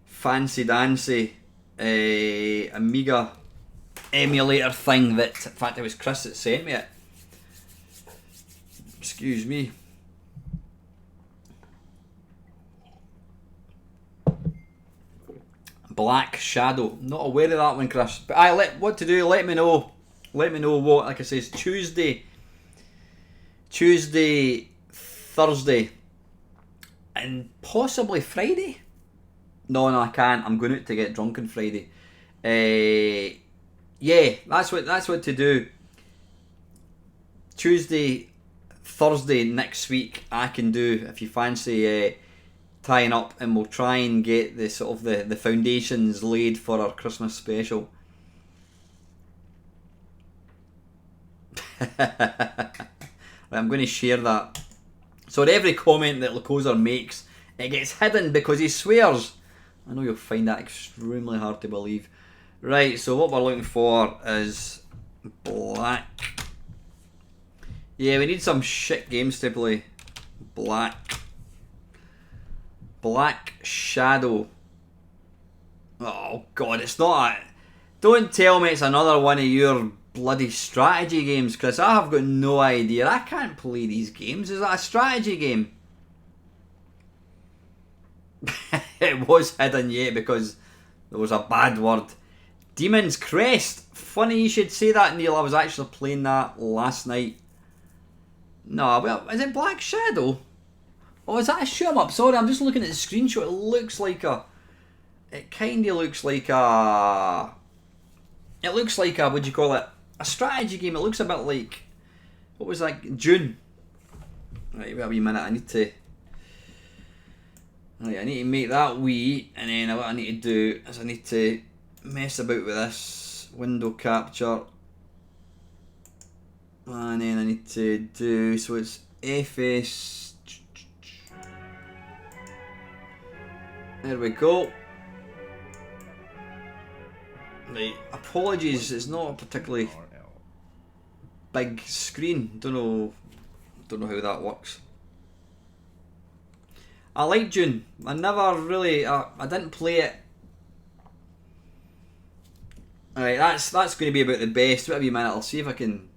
fancy dancy Amiga emulator thing that, in fact, it was Chris that sent me it. Excuse me. Black Shadow. Not aware of that one, Chris. But what to do, let me know. Let me know what, like I say, it's Tuesday, Thursday, and possibly Friday. No, I can't. I'm going out to get drunk on Friday. Yeah, that's what to do. Tuesday, Thursday next week I can do if you fancy tying up, and we'll try and get the sort of the foundations laid for our Christmas special. I'm going to share that. So every comment that Lacozer makes, it gets hidden because he swears. I know you'll find that extremely hard to believe. Right, so what we're looking for is Black. Yeah, we need some shit games to play. Black Shadow. Oh god, it's not a... Don't tell me it's another one of your bloody strategy games, Chris. I have got no idea. I can't play these games. Is that a strategy game? It was hidden, yeah, because there was a bad word. Demon's Crest. Funny you should say that, Neil. I was actually playing that last night. No, well, is it Black Shadow? Oh, is that a shoot 'em up? Sorry, I'm just looking at the screenshot. It looks like a... It kind of looks like a... It looks like a... What do you call it? A strategy game. It looks a bit like... What was that? Dune. Right, wait a wee minute. I need to make that wee, and then what I need to do is I need to mess about with this window capture, and then I need to do, so it's FS. There we go. Right, apologies, it's not a particularly big screen. Don't know how that works. I like Dune. I never really, I didn't play it. Alright, that's going to be about the best. Wait a wee minute, I'll see if I can,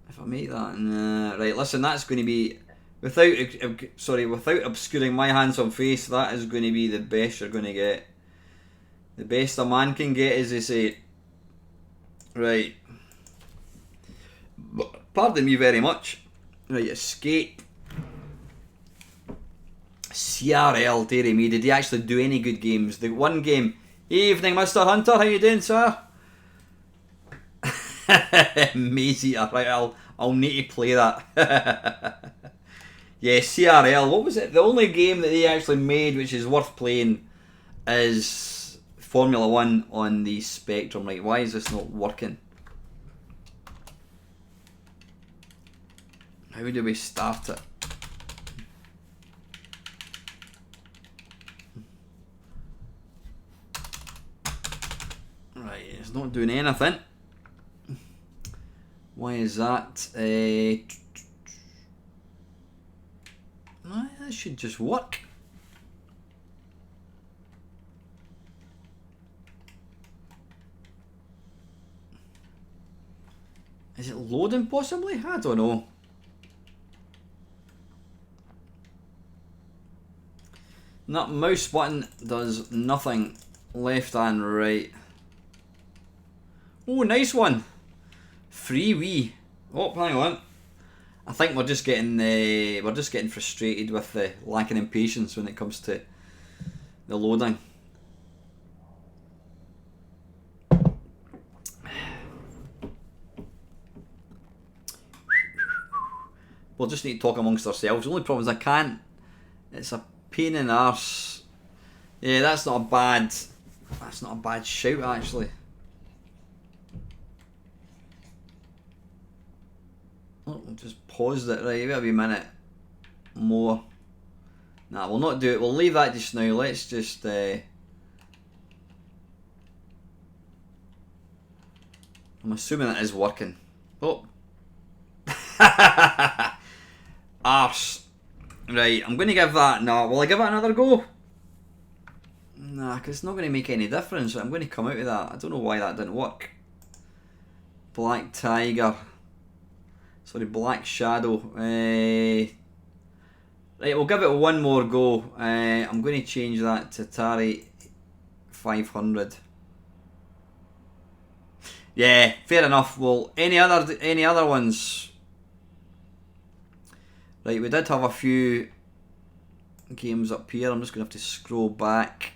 if I make that. Right, listen, that's going to be, without obscuring my handsome face, that is going to be the best you're going to get. The best a man can get, as they say. Right. Pardon me very much. Right, escape. CRL, dearie me, did he actually do any good games? The one game. Evening, Mr. Hunter, how you doing, sir? Maze Eater, right, I'll need to play that. Yeah, CRL, what was it? The only game that they actually made which is worth playing is Formula 1 on the Spectrum. Right, why is this not working? How do we start it? Right, it's not doing anything. Why is that? That should just work. Is it loading possibly? I don't know. That mouse button does nothing. Left and right. Oh, nice one. Free Wii. Oh, hang on. I think we're just getting frustrated with the lacking in patience when it comes to the loading. We'll just need to talk amongst ourselves. The only problem is I can't. It's a pain in the arse. Yeah, that's not a bad shout actually. Oh, we'll just pause it, right, wait a wee minute more. Nah, we'll not do it, we'll leave that just now. Let's just I'm assuming it is working. Oh. Arse. Right, I'm going to give that, no, will I give it another go? Nah, because it's not going to make any difference. I'm going to come out of that. I don't know why that didn't work. Black Tiger. Sorry, Black Shadow. Right, we'll give it one more go. I'm going to change that to Atari 500. Yeah, fair enough. Well, any other ones? Right, we did have a few games up here. I'm just going to have to scroll back.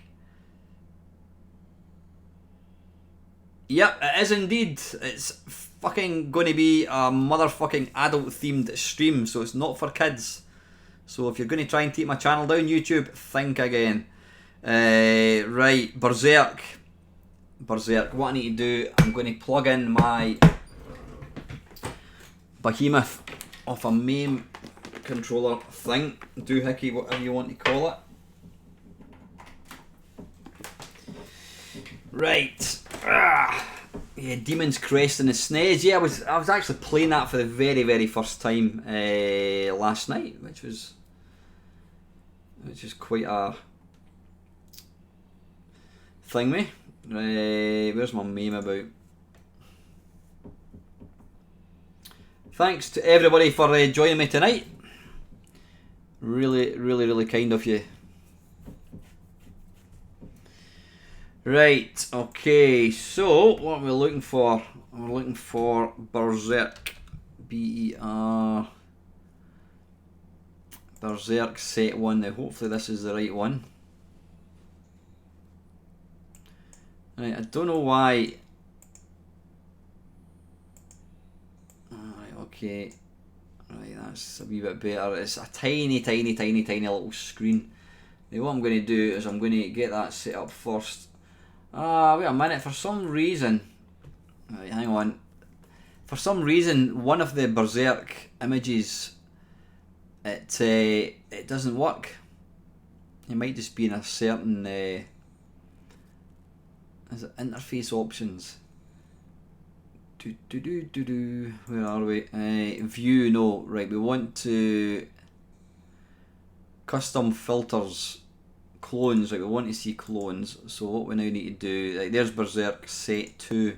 Yep, it is indeed. It's fucking going to be a motherfucking adult themed stream, so it's not for kids. So if you're going to try and take my channel down, YouTube, think again. Right, Berserk. What I need to do, I'm going to plug in my behemoth off a MAME controller thing, doohickey, whatever you want to call it. Right. Yeah, Demon's Crest in the SNES. Yeah, I was actually playing that for the very, very first time last night, which is quite a thing, me. Where's my meme about? Thanks to everybody for joining me tonight. Really, really, really kind of you. Right, okay, so what are we looking for? We're looking for Berserk. B-E-R. Berserk set 1. Now hopefully this is the right one. Right, I don't know why. Alright, okay. Right, that's a wee bit better. It's a tiny, tiny, tiny, tiny little screen. Now what I'm going to do is I'm going to get that set up first. Wait a minute, for some reason... Right, hang on. For some reason, one of the Berserk images, it doesn't work. It might just be in a certain... is it interface options? Where are we? View, no. Right, we want to... Custom filters, clones. Right, we want to see clones. So what we now need to do... Right, there's Berserk set 2.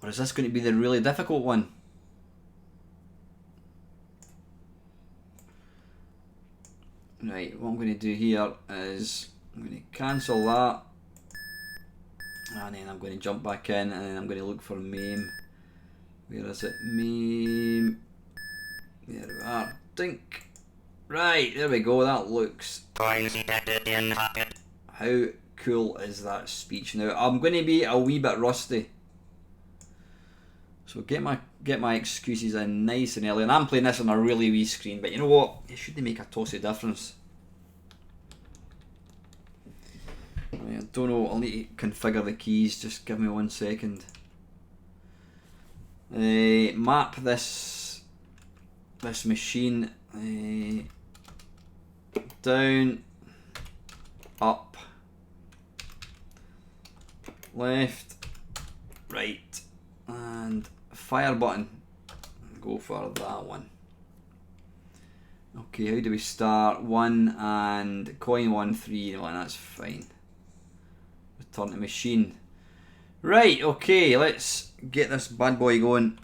Or is this going to be the really difficult one? Right, what I'm going to do here is I'm going to cancel that. And then I'm going to jump back in and then I'm going to look for Mame. Where is it? Mame. There we are. Dink. Right, there we go. That looks... How cool is that speech? Now, I'm going to be a wee bit rusty. So get my excuses in nice and early. And I'm playing this on a really wee screen. But you know what? It shouldn't make a toss of difference. I don't know, I'll need to configure the keys, just give me 1 second. Map this machine down, up, left, right, and fire button. Go for that one. Okay, how do we start? 1 and coin 1, 3, well, that's fine. Return to machine. Right, okay, let's get this bad boy going.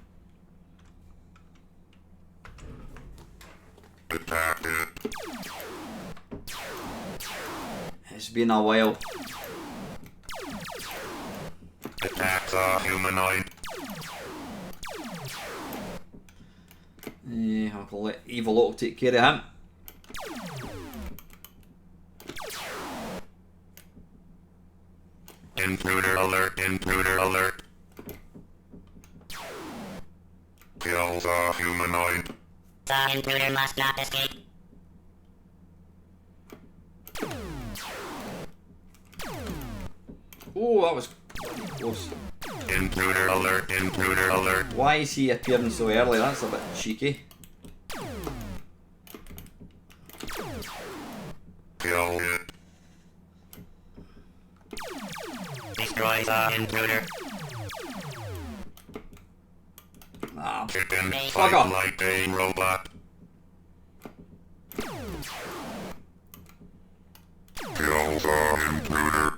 It's been a while.
Attacks a humanoid.
I'll let Evil Otto take care of him.
Intruder alert, intruder alert. Kills a humanoid.
The intruder must not escape.
Oh, that was close.
Intruder alert, intruder alert.
Why is he appearing so early? That's a bit cheeky.
Kill it.
Destroys the intruder.
Ah,
Chicken
fuck
fight
off.
like a robot. Kills the intruder.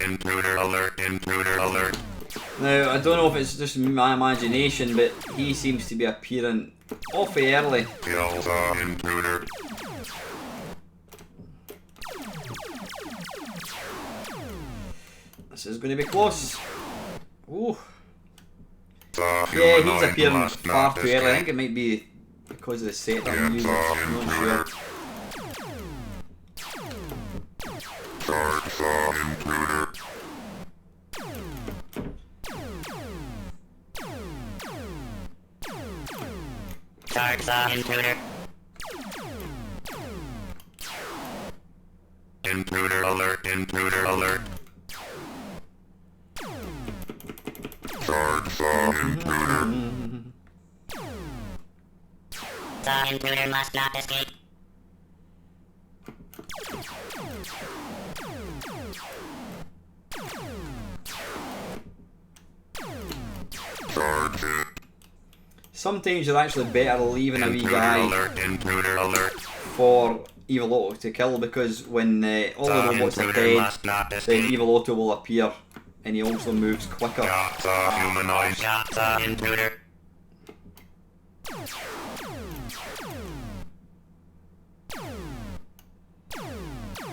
Intruder alert, intruder alert.
Now, I don't know if it's just my imagination, but he seems to be appearing awfully early.
Kills the intruder.
This is going to be close. Ooh.
The
Yeah, he's
humanoid
appearing
must
far
not
too early. I
escape.
think it might be because of the set that I'm
Kills
using.
the
I'm not
intruder.
sure.
Charge the intruder.
Charge the intruder.
Intruder alert, intruder alert. Charge the intruder.
The intruder must not escape.
Charge it.
Sometimes you're actually better leaving a wee
Intruder
guy
alert, intruder alert.
for Evil Otto to kill, because when all the robots are
intruder
dead,
must not
then
escape.
Evil Otto will appear and he also moves quicker.
Got the humanoid.
Shot the intruder.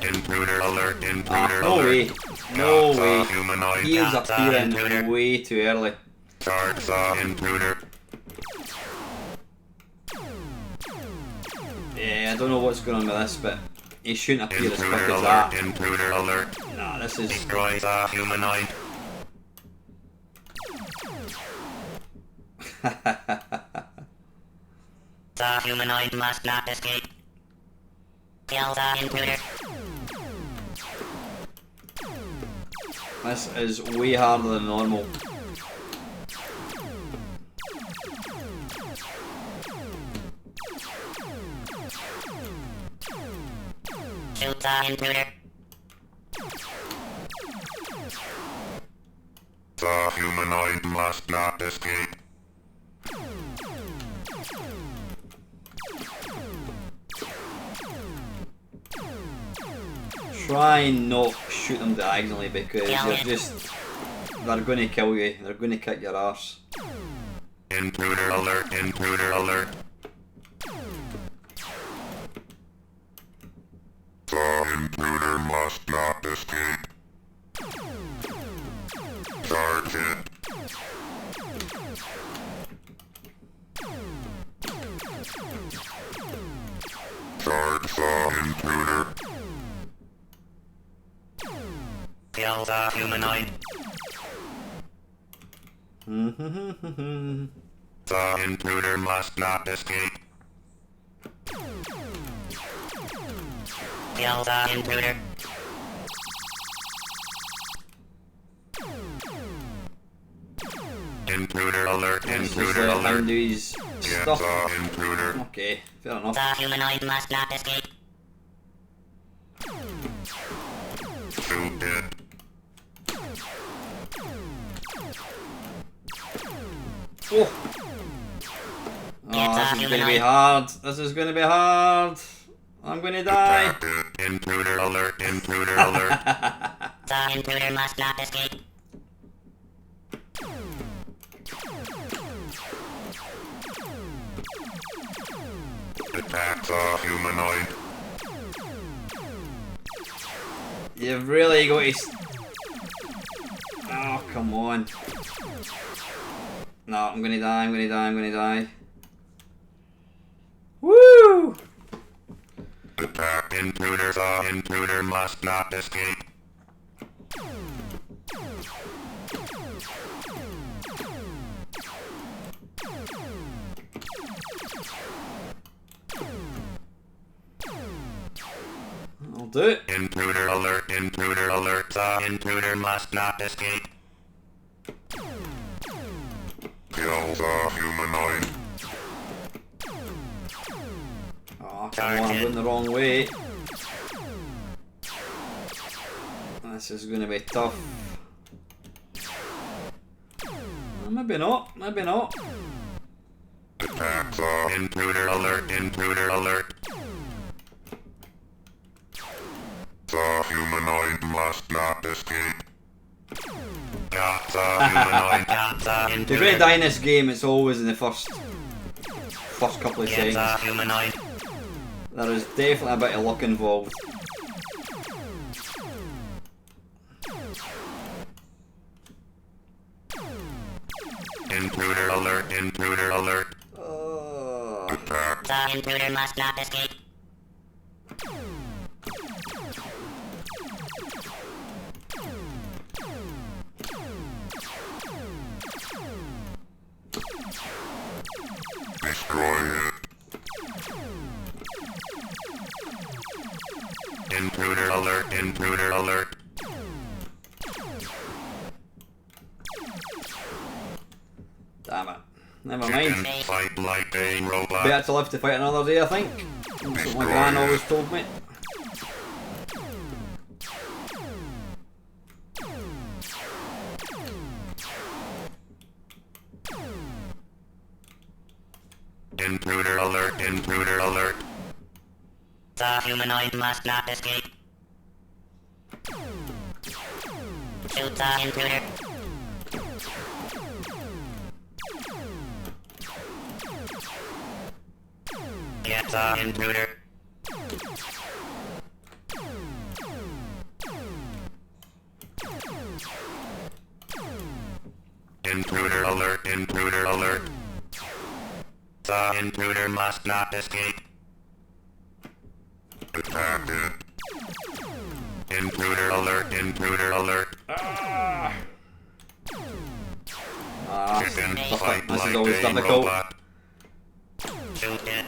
Intruder alert, intruder
No
alert.
way. No
Got
way.
the humanoid.
He is
Got the
appearing
intruder.
way too early.
Charge the intruder.
Yeah, I don't know what's going on with this, but he shouldn't appear as quick
Intruder
as
alert,
that.
intruder alert.
Nah, this is...
Destroys the humanoid.
The humanoid must not escape. Kill the intruder.
This is way harder than normal.
Shoot the intruder.
The humanoid must not escape.
Try and not shoot them diagonally because they're going to kill you. They're going to kick your arse.
Intruder alert, intruder alert. The intruder must not escape. Charge it. Charge the intruder.
Kill the humanoid.
The intruder must not escape.
Kill the intruder.
Intruder alert,
Let's just
intruder
let him
alert.
do his
Get
stuff.
the intruder.
Okay, fair enough.
The humanoid must not escape.
Shoot it.
Oh, this is going to be hard. This is going to be hard. I'm going to die.
Attack it. Intruder alert, intruder alert.
The intruder must not escape.
Attack the humanoid.
You've really got to. Oh, come on. No, I'm gonna die, I'm gonna die, I'm gonna die. Woo!
Attack intruder. The intruder must not escape.
I'll do it.
Intruder alert, intruder alert. The intruder must not escape. Kill the humanoid.
Oh, come on, I'm going the wrong way. This is gonna be tough. Maybe not, maybe not.
Attack the intruder alert, intruder alert. The humanoid must not escape. Got the humanoid.
Got the
If you're
intruder.
gonna die in this game, it's always in the first couple of
Get the
seconds.
humanoid.
There is definitely a bit of luck involved.
Intruder alert, intruder alert. Attack.
The intruder must not escape.
Destroy it. Intruder alert, intruder alert.
Damn it. Never mind.
Chicken fight like a robot.
Better to live to fight another day, I think. That's what my gran always told me.
Intruder alert, intruder alert.
The humanoid must not escape. Shoot the intruder. Get the intruder.
Intruder alert, intruder alert.
The intruder must not escape.
Attack it. Intruder alert, intruder alert.
Ah,
Chicken
tough
fight
this This is always
Lighting
difficult.
robot.
Shoot it.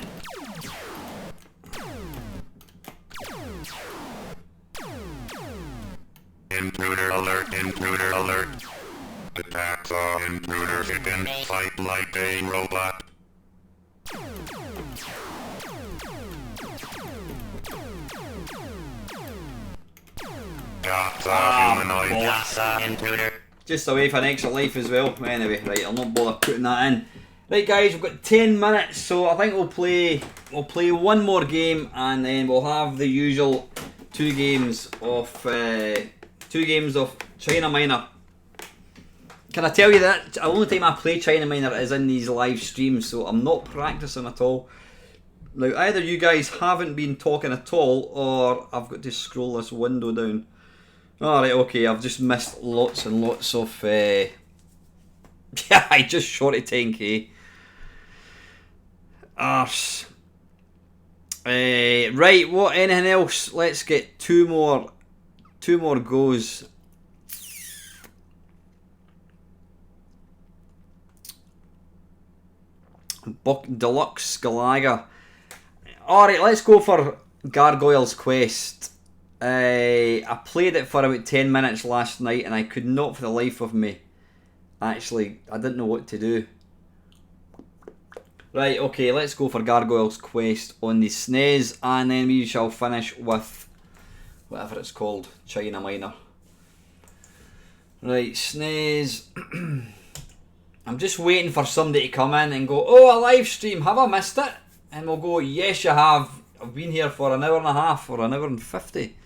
Intruder alert, intruder alert. Attack saw intruder chicken. Fight like a robot. Got saw humanoid.
Yasa intruder.
Just away for an extra life as well. Anyway, right, I'll not bother putting that in. Right, guys, we've got 10 minutes, so I think we'll play one more game, and then we'll have the usual two games of China Minor. Can I tell you that the only time I play China Minor is in these live streams, so I'm not practicing at all. Now, either you guys haven't been talking at all, or I've got to scroll this window down. Alright, okay, I've just missed lots and lots of... yeah, I just short at 10k. Arse. Right, what, anything else? Let's get two more goes. Deluxe Galaga. Alright, let's go for Gargoyle's Quest. I played it for about 10 minutes last night and I could not for the life of me. Actually, I didn't know what to do. Right, okay, let's go for Gargoyle's Quest on the SNES, and then we shall finish with whatever it's called, China Minor. Right, SNES. I'm just waiting for somebody to come in and go, oh, a live stream, have I missed it? And we'll go, yes you have. I've been here for an hour and a half, or an hour and 50.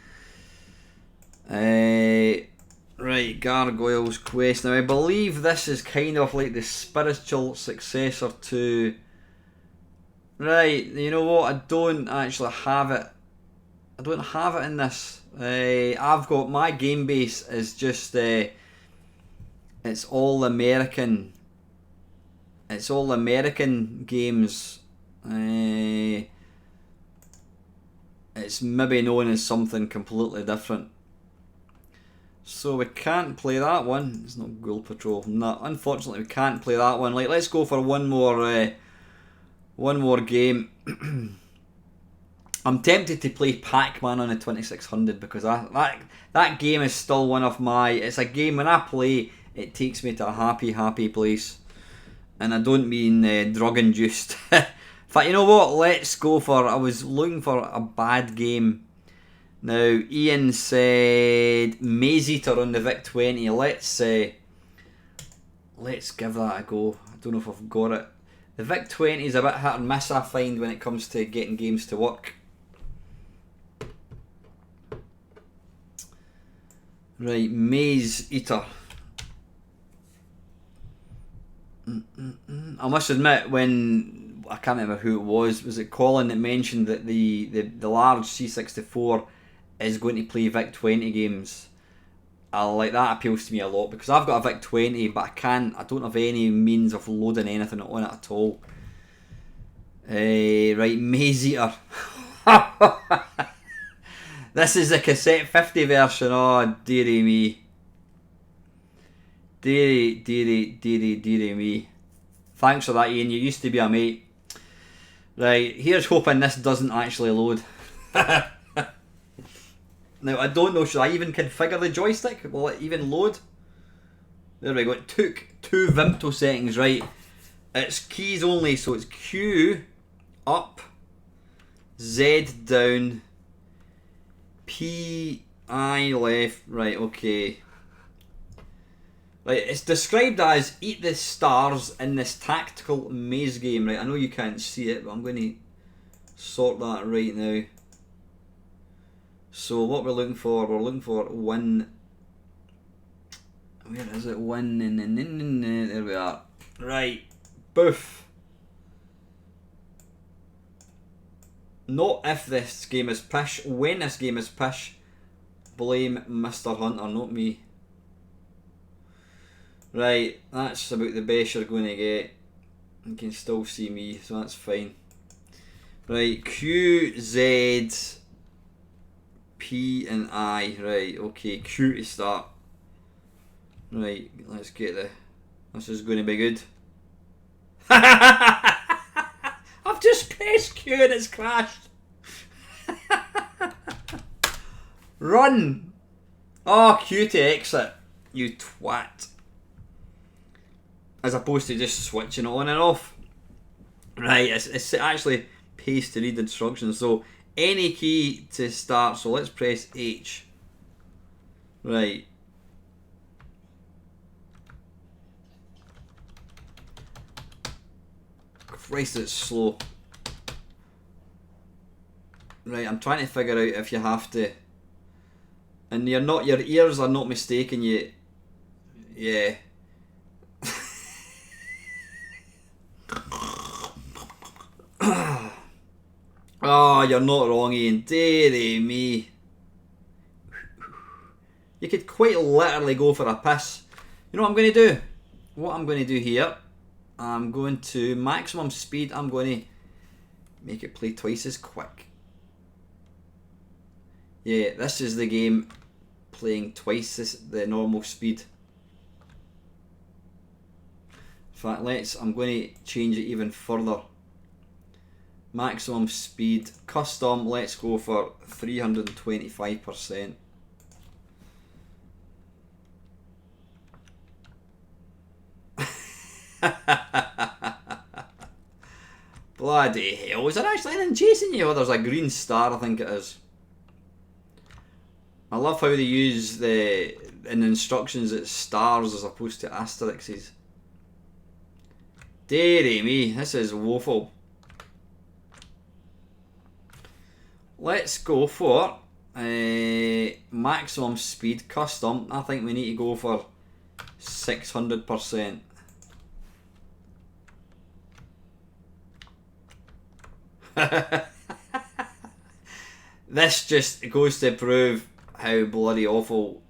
Right, Gargoyle's Quest. Now I believe this is kind of like the spiritual successor to... Right, you know what, I don't actually have it. I don't have it in this. I've got, my game base is just, it's all American. It's all American games. It's maybe known as something completely different. So we can't play that one. It's not Ghoul Patrol. No, unfortunately we can't play that one. Like, let's go for one more game. I'm tempted to play Pac-Man on the 2600 because that game is still one of my... It's a game, when I play, it takes me to a happy place. And I don't mean drug-induced. In fact, you know what? Let's go for... I was looking for a bad game. Now, Ian said Maze Eater on the VIC-20. Let's give that a go. I don't know if I've got it. The VIC-20 is a bit hit and miss, I find, when it comes to getting games to work. Right, Maze Eater. I must admit, when... I can't remember who it was it Colin that mentioned that the large C64 is going to play VIC-20 games? Like, that appeals to me a lot, because I've got a VIC-20 but I don't have any means of loading anything on it at all. Right, Maze Eater. This is the cassette 50 version. Oh, dearie me. Dearie me. Thanks for that, Ian. You used to be a mate. Right, here's hoping this doesn't actually load. Now, I don't know, should I even configure the joystick? Will it even load? There we go, it took 2 Vimto settings, right. It's keys only, so it's Q up, Z down, P, I left, right, okay. Right, it's described as eat the stars in this tactical maze game, right. I know you can't see it, but I'm going to sort that right now. So what we're looking for win. Where is it? Win. There we are. Right. Boof. Not if this game is pish. When this game is pish. Blame Mr. Hunter, not me. Right. That's about the best you're going to get. You can still see me, so that's fine. Right. Q, Z... P and I, right, okay, Q to start. Right, let's get this is going to be good. I've just pressed Q and it's crashed. Run! Oh, Q to exit. You twat. As opposed to just switching it on and off. Right, it's actually paste to read instructions. So, any key to start. So, let's press H. Right. Christ, it's slow. Right, I'm trying to figure out if you have to. And your ears are not mistaken you. Yeah. Oh, you're not wrong, Ian. Dearie me. You could quite literally go for a piss. You know what I'm going to do? What I'm going to do here, I'm going to maximum speed. I'm going to make it play twice as quick. Yeah, this is the game playing twice the normal speed. In fact, I'm going to change it even further. Maximum speed, custom, let's go for 325%. Bloody hell, is there actually anything chasing you? Oh, there's a green star, I think it is. I love how they use in the instructions it's stars as opposed to asterisks. Dearie me, this is woeful. Let's go for maximum speed custom. I think we need to go for 600%. This just goes to prove how bloody awful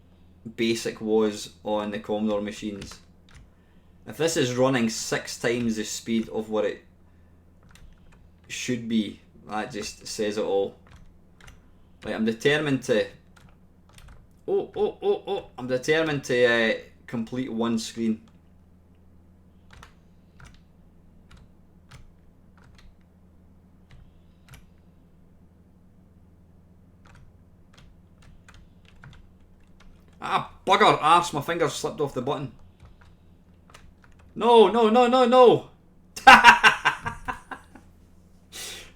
BASIC was on the Commodore machines. If this is running 6 times the speed of what it should be, that just says it all. Right, I'm determined to... I'm determined to complete one screen. Ah, bugger, arse, my fingers slipped off the button. No.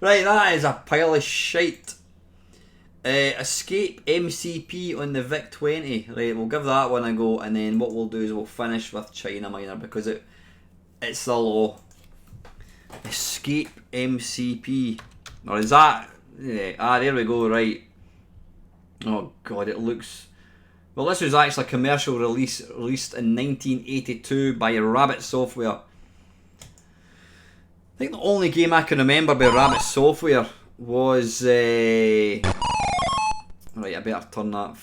Right, that is a pile of shite. Escape MCP on the VIC-20. Right, we'll give that one a go, and then what we'll do is we'll finish with China Minor because it's the law. Escape MCP. Or is that... Yeah, there we go, right. Oh god, it looks... Well, this was actually a commercial release released in 1982 by Rabbit Software. I think the only game I can remember by Rabbit Software was... Right, I better turn it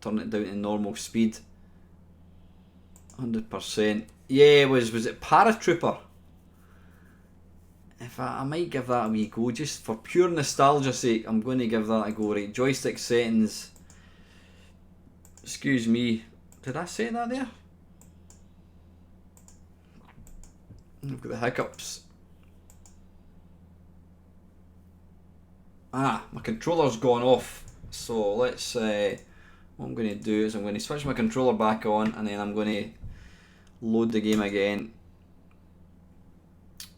down to normal speed. 100%. Yeah, was it Paratrooper? If I might give that a wee go, just for pure nostalgia's sake, I'm going to give that a go. Right, joystick settings. Excuse me, did I say that there? I've got the hiccups. Ah, my controller's gone off. So let's, what I'm going to do is I'm going to switch my controller back on and then I'm going to load the game again.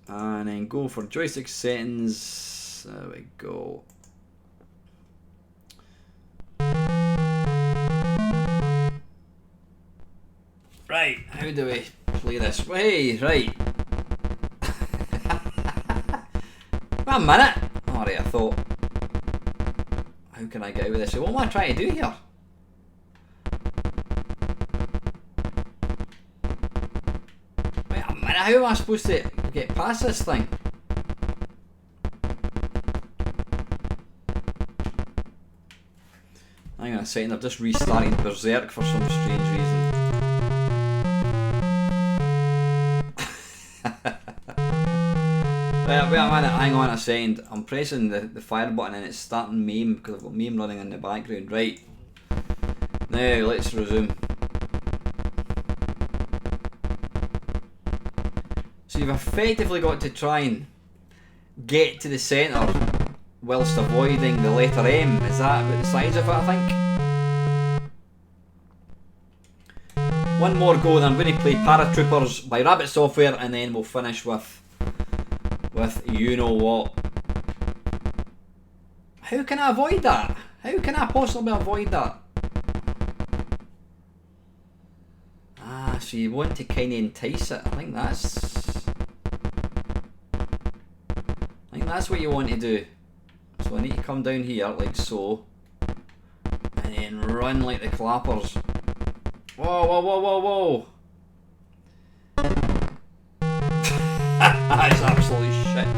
And then go for joystick settings. There we go. Right, how do we play this? Hey, right. Wait a minute. Alright, I thought, how can I get out of this? What am I trying to do here? Wait a minute, how am I supposed to get past this thing? Hang on a second, I've just restarted Berserk for some strange reason. Wait a minute, hang on a second. I'm pressing the fire button and it's starting MAME because I've got MAME running in the background. Right. Now let's resume. So you've effectively got to try and get to the centre whilst avoiding the letter M. Is that about the size of it, I think? One more go and I'm going to play Paratroopers by Rabbit Software, and then we'll finish with you know what. How can I avoid that? How can I possibly avoid that? Ah, so you want to kind of entice it. I think that's what you want to do. So I need to come down here like so, and then run like the clappers. Whoa, whoa, whoa, whoa, whoa! That's absolutely shit.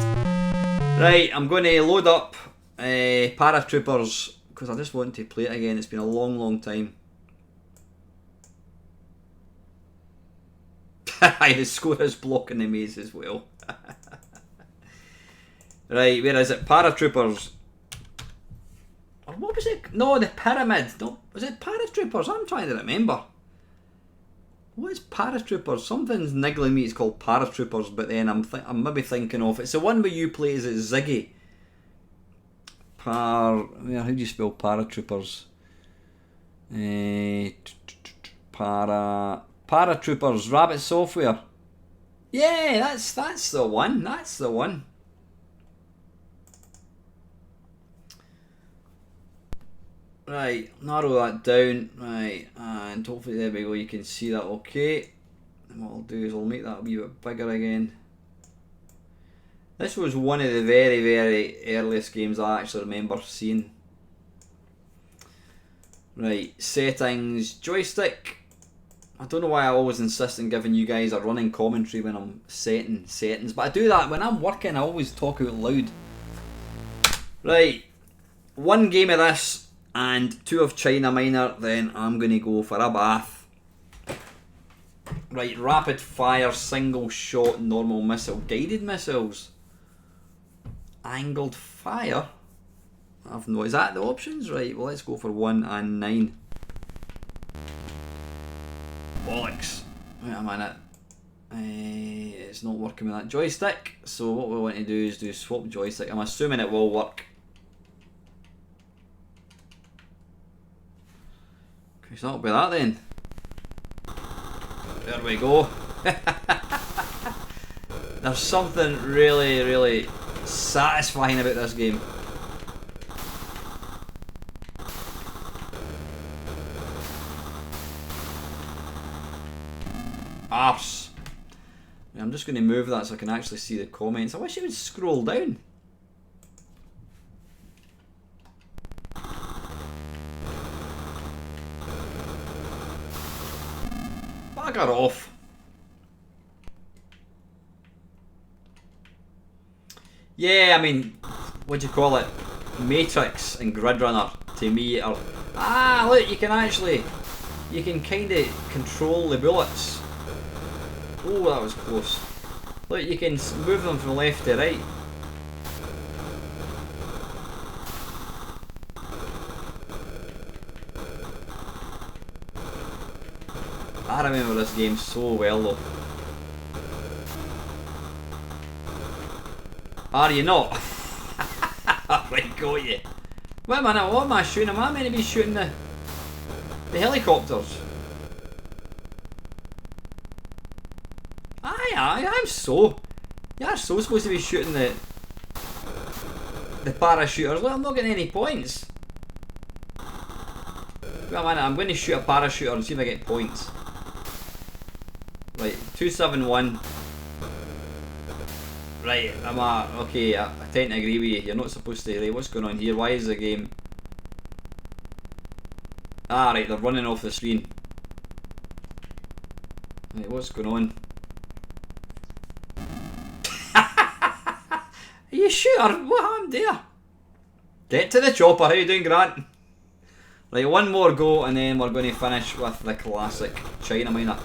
Right, I'm going to load up Paratroopers because I just want to play it again. It's been a long, long time. The score is blocking the maze as well. Right, where is it? Paratroopers. Or what was it? No, the pyramid. No, was it Paratroopers? I'm trying to remember. What is Paratroopers? Something's niggling me. It's called Paratroopers, but then I'm maybe thinking of it's the one where you play as Ziggy. How do you spell Paratroopers? Paratroopers, Rabbit Software. Yeah, that's the one. That's the one. Right, narrow that down. Right, and hopefully there we go. You can see that okay. And what I'll do is I'll make that a wee bit bigger again. This was one of the very, very earliest games I actually remember seeing. Right, settings, joystick. I don't know why I always insist on giving you guys a running commentary when I'm setting settings, but I do that when I'm working. I always talk out loud. Right, one game of this and 2 of China Minor, then I'm going to go for a bath. Right, rapid fire, single shot, normal missile, guided missiles, angled fire. I've no. Is that the options? Right, well let's go for 1 and 9. Bollocks. Wait a minute. It's not working with that joystick. So what we want to do is do swap joystick. I'm assuming it will work. Okay, so that'll be that then. There we go. There's something really, really satisfying about this game. Arse. I'm just going to move that so I can actually see the comments. I wish it would scroll down. Bugger off. Yeah, I mean, what do you call it? Matrix and Grid Runner to me are... Ah, look, you can kind of control the bullets. Oh, that was close. Look, you can move them from left to right. I remember this game so well though. Are you not? Right, got you. Wait a minute, what am I shooting? Am I meant to be shooting the helicopters? I'm so. You're so supposed to be shooting the parachuters. Look, I'm not getting any points. Wait a minute, I'm going to shoot a parachuter and see if I get points. Right, 271. Right, okay, I tend to agree with you. You're not supposed to. Right, what's going on here? Why is the game... Ah, right, they're running off the screen. Right, what's going on? Are you sure? What happened there? Get to the chopper. How you doing, Grant? Right, one more go and then we're going to finish with the classic China Miner.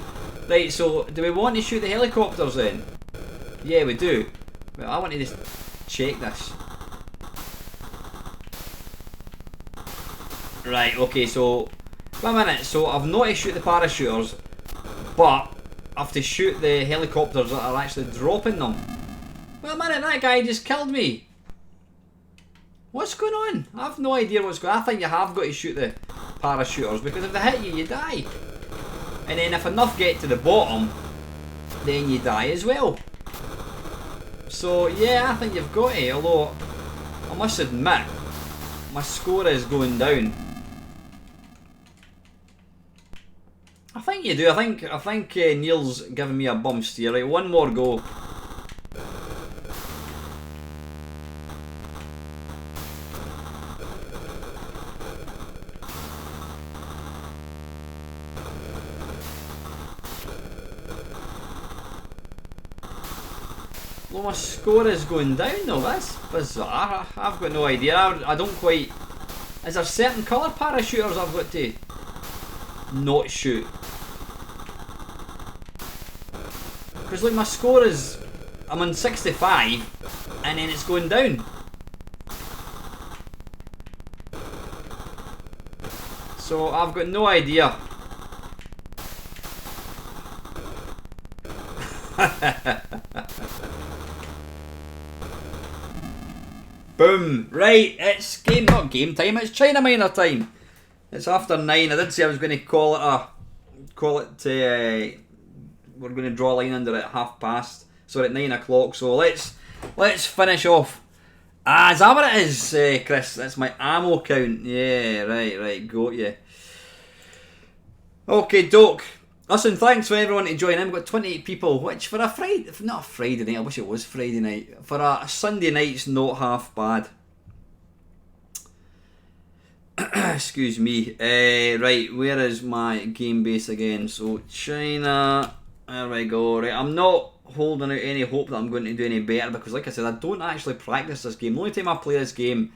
Right, so do we want to shoot the helicopters then? Yeah, we do. Well, I want to just check this. Right, okay, so... Wait a minute, so I've not to shoot the parachuters, but have to shoot the helicopters that are actually dropping them. Well, man, that guy just killed me. What's going on? I have no idea what's going on. I think you have got to shoot the parachuters, because if they hit you, you die. And then if enough get to the bottom, then you die as well. So yeah, I think you've got to, although I must admit, my score is going down. I think you do. I think Neil's giving me a bum steer. Right, one more go. Well, my score is going down though. That's bizarre. I've got no idea. I don't quite. Is there certain colour parachuters I've got to not shoot? Because like my score is, I'm on 65 and then it's going down. So I've got no idea. Boom! Right, it's not game time, it's China Miner time. It's after 9. I did say I was going to call it we're going to draw a line under at past. So at 9 o'clock. So let's finish off. Ah, is that what it is, Chris? That's my ammo count. Yeah, right, got you. Okay, doke. Listen, thanks for everyone to join in. We've got 28 people, which for a Friday, not a Friday night, I wish it was Friday night. For a Sunday night's not half bad. Excuse me. Right, where is my game base again? So, China. There we go. Right, I'm not holding out any hope that I'm going to do any better because, like I said, I don't actually practice this game. The only time I play this game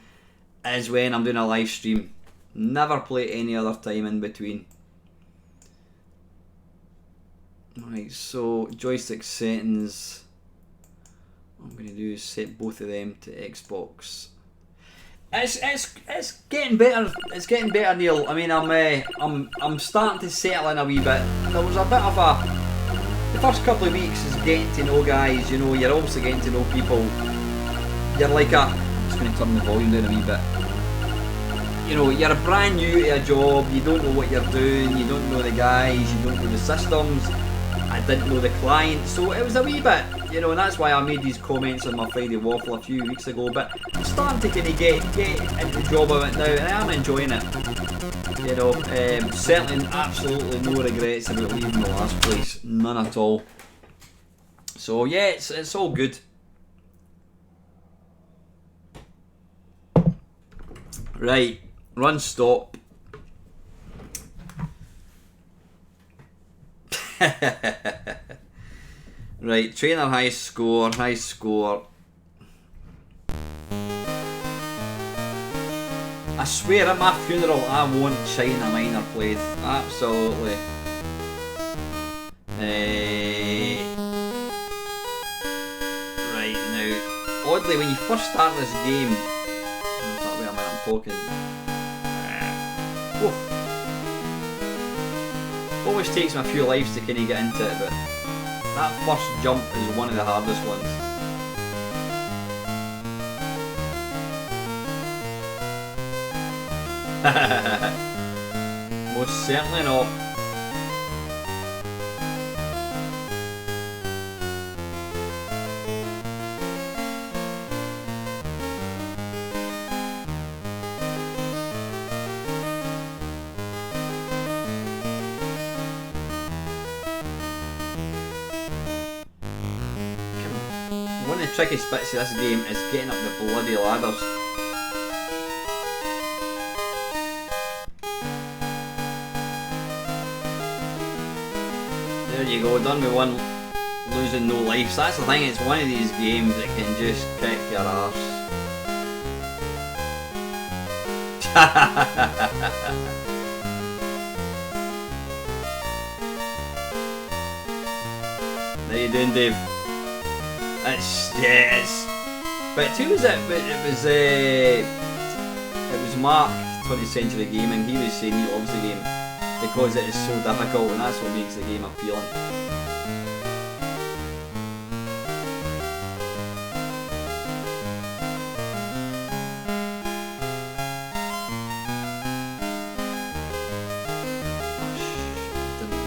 is when I'm doing a live stream. Never play any other time in between. Right, so joystick settings. What I'm going to do is set both of them to Xbox. It's getting better. It's getting better, Neil. I mean, I'm starting to settle in a wee bit. There was a bit of the first couple of weeks is getting to know guys. You know, you're also getting to know people. You're like I'm just going to turn the volume down a wee bit. You know, you're brand new to a job. You don't know what you're doing. You don't know the guys. You don't know the systems. I didn't know the client, so it was a wee bit, you know, and that's why I made these comments on my Friday Waffle a few weeks ago. But I'm starting to kind of get into the job of it now, and I am enjoying it. You know, certainly absolutely no regrets about leaving the last place, none at all. So yeah, it's all good. Right, run stop. Right, trainer high score. I swear at my funeral I want China Miner played. Absolutely. Right, now, oddly when you first start this game, I'm talking. Always takes me a few lives to kind of get into it, but that first jump is one of the hardest ones. Most certainly not. One of the trickiest bits of this game is getting up the bloody ladders. There you go, done with one, losing no life. So that's the thing, it's one of these games that can just kick your arse. How you doing, Dave? But who was it? It was Mark, 20th Century Gaming. He was saying he loves the game because it is so difficult, and that's what makes the game appealing.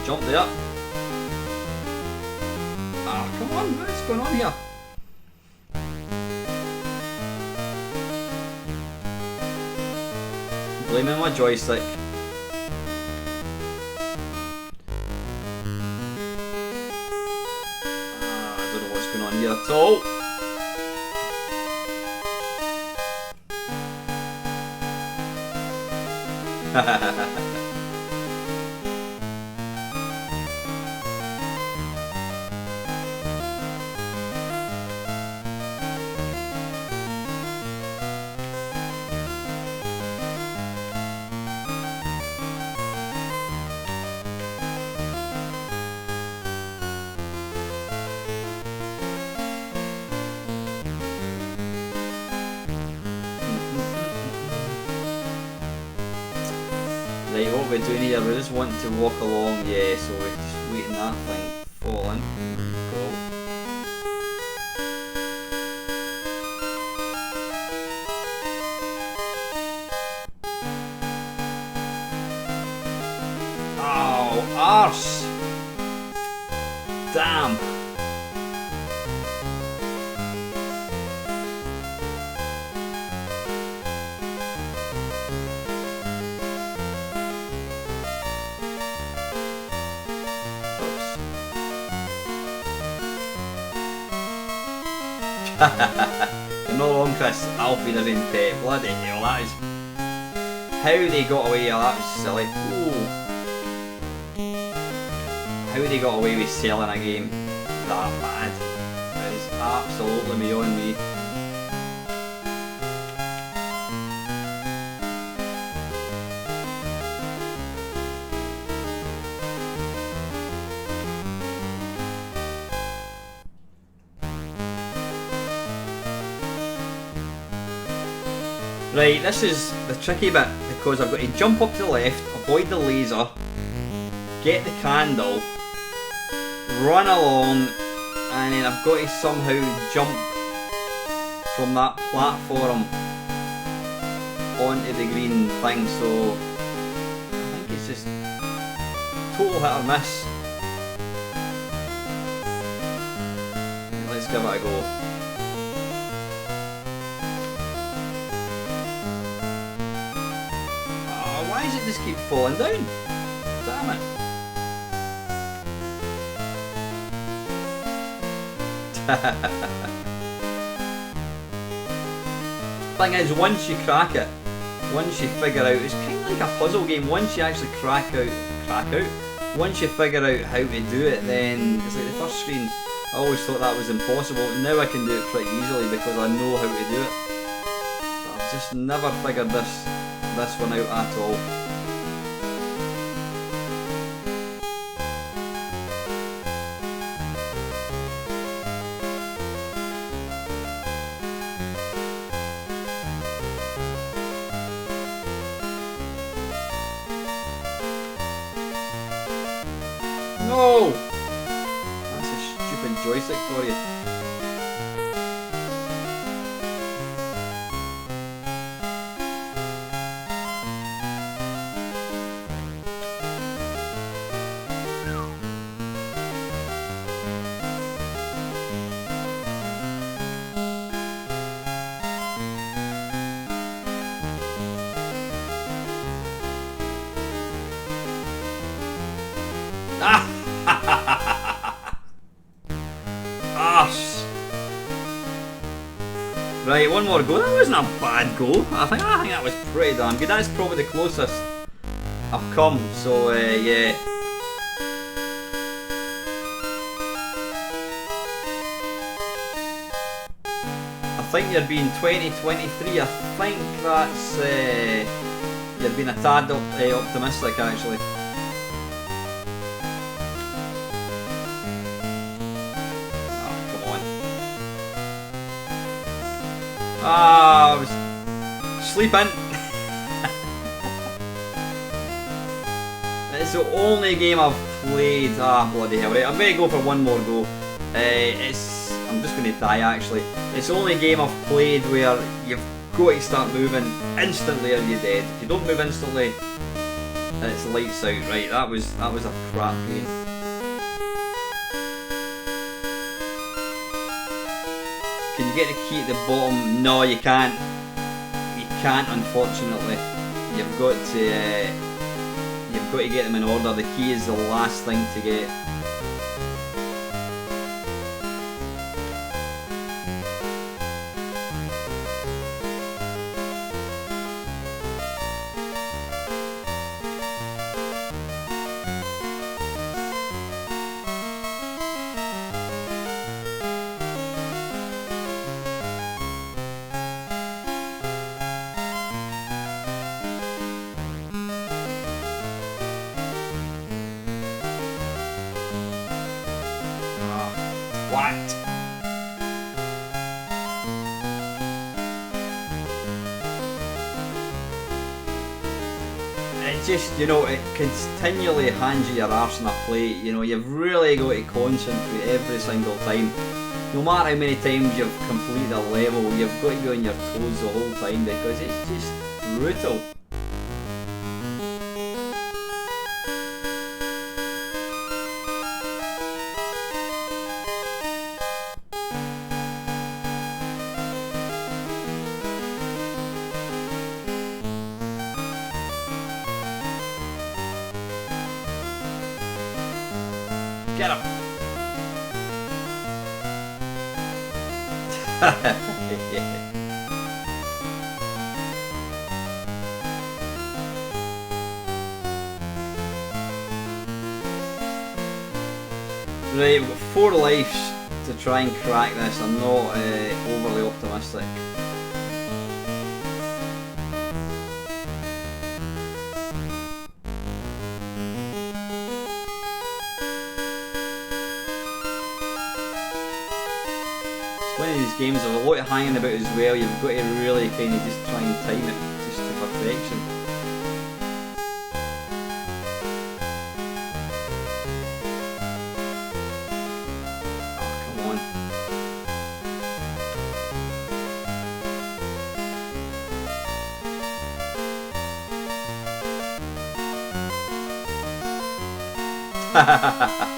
jump there. Ah, come on, what's going on here? Blaming my joystick. I don't know what's going on here at all. Right, what we're doing here, we just want to walk along, yeah, so we're just waiting that thing falling. Cool. Oh, arse! Damn! No wrong, Chris. Alfie doesn't pay. Bloody hell, that is. How they got away, that was silly. Ooh. How they got away with selling a game that bad is absolutely beyond me. Right, this is the tricky bit because I've got to jump up to the left, avoid the laser, get the candle, run along, and then I've got to somehow jump from that platform onto the green thing, so I think it's just total hit or miss. Let's give it a go. Why does it just keep falling down? Damn it. Thing is, once you crack it, once you figure out, it's kind of like a puzzle game, once you actually crack out, once you figure out how to do it, then it's like the first screen, I always thought that was impossible. Now I can do it pretty easily because I know how to do it. But I've just never figured this one out at all. No! That's a stupid joystick for you. Arse. Right, one more go. That wasn't a bad go. I think that was pretty damn good. That's probably the closest I've come. So yeah. I think you're being 2023. I think that's you're being a tad optimistic actually. Ah, I was sleeping. It's the only game I've played. Ah, bloody hell! Right, I'm going to go for one more go. I'm just going to die actually. It's the only game I've played where you've got to start moving instantly or you're dead. If you don't move instantly, It's lights out, right? That was a crap game. Can you get the key at the bottom? No, you can't. You can't, unfortunately. You've got to get them in order. The key is the last thing to get. What? It just, you know, it continually hands you your arse on a plate. You know, you've really got to concentrate every single time. No matter how many times you've completed a level, you've got to be on your toes the whole time because it's just brutal. Get him! Right, we've got 4 lives to try and crack this. I'm not overly optimistic. One of these games, there's a lot of hanging about as well. You've got to really kind of just try and time it just to perfection. Oh, come on. Ha ha ha ha.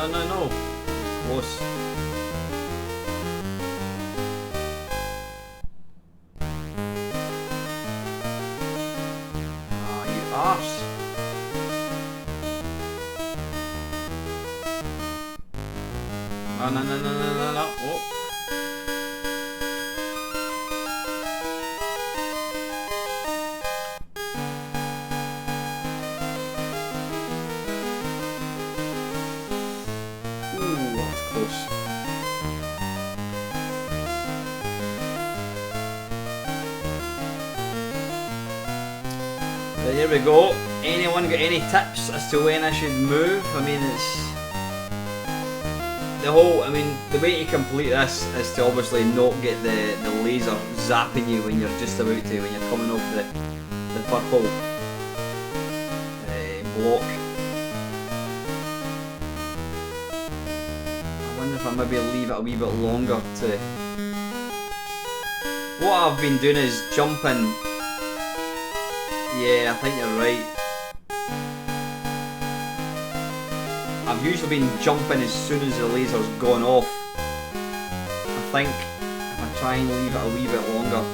No. Close. Oh, you arse. No. Oh. There we go. Anyone got any tips as to when I should move? I mean, it's the whole. I mean, the way to complete this is to obviously not get the laser zapping you when you're just about to, when you're coming off the purple block. I wonder if I maybe leave it a wee bit longer to. What I've been doing is jumping. Yeah, I think you're right. I've usually been jumping as soon as the laser's gone off. I think if I try and leave it a wee bit longer.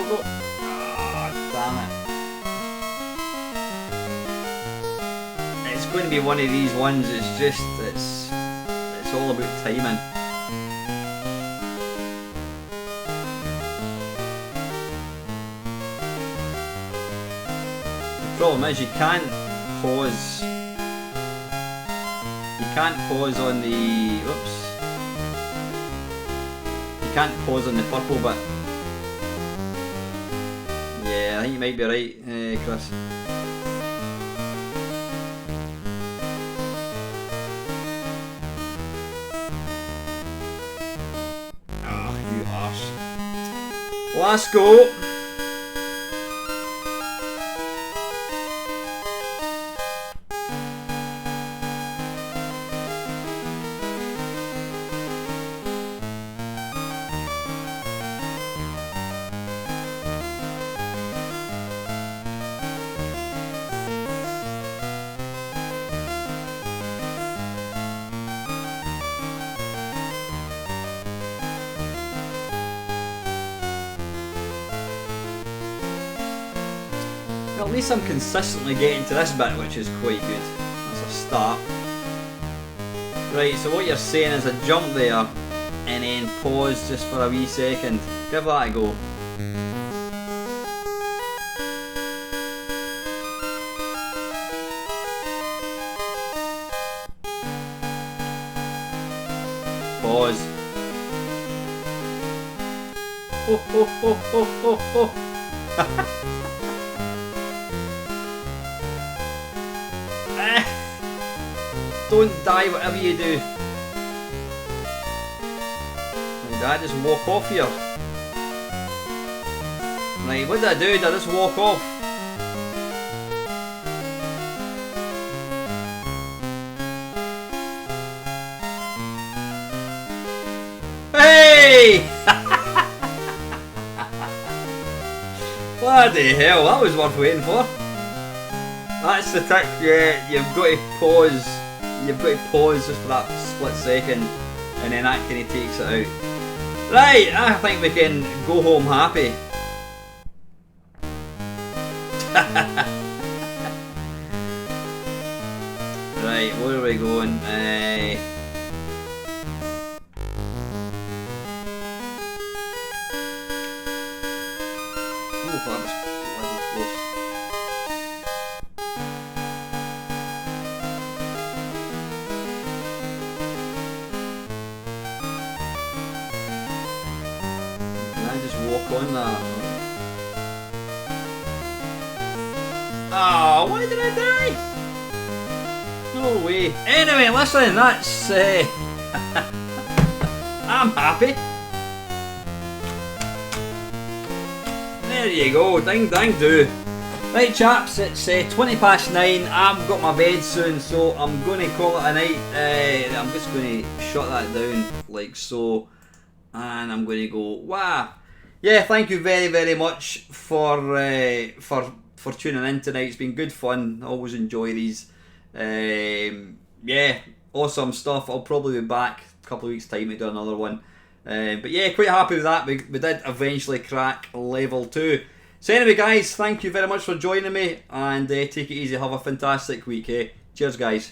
Go. Ah, damn it. It's going to be one of these ones, it's all about timing. The problem is you can't pause. You can't pause on the, whoops. You can't pause on the purple bit. Yeah, I think you might be right, Chris. Ah, you arse. Last go. Well, at least I'm consistently getting to this bit, which is quite good. That's a start. Right, so what you're saying is a jump there, and then pause just for a wee second. Give that a go. Pause. Ho ho ho ho ho ho. Don't die whatever you do. Did I just walk off here? Right, what did I do? Did I just walk off? Hey! Bloody hell, that was worth waiting for. That's the trick, yeah, you've got to pause. You've got to pause just for that split second, and then that kind of takes it out. Right, I think we can go home happy. Right, where are we going? Oh, that was bloody close. Walk on that. Oh, why did I die? No way. Anyway, listen, that's I'm happy. There you go, ding dang do. Right chaps, it's 20 past 9, I've got my bed soon, so I'm going to call it a night. I'm just going to shut that down like so, and I'm going to go, wow. Yeah, thank you very, very much for tuning in tonight. It's been good fun. I always enjoy these. Yeah, awesome stuff. I'll probably be back a couple of weeks' time to do another one. But yeah, quite happy with that. We did eventually crack level 2. So anyway, guys, thank you very much for joining me, and take it easy. Have a fantastic week. Cheers, guys.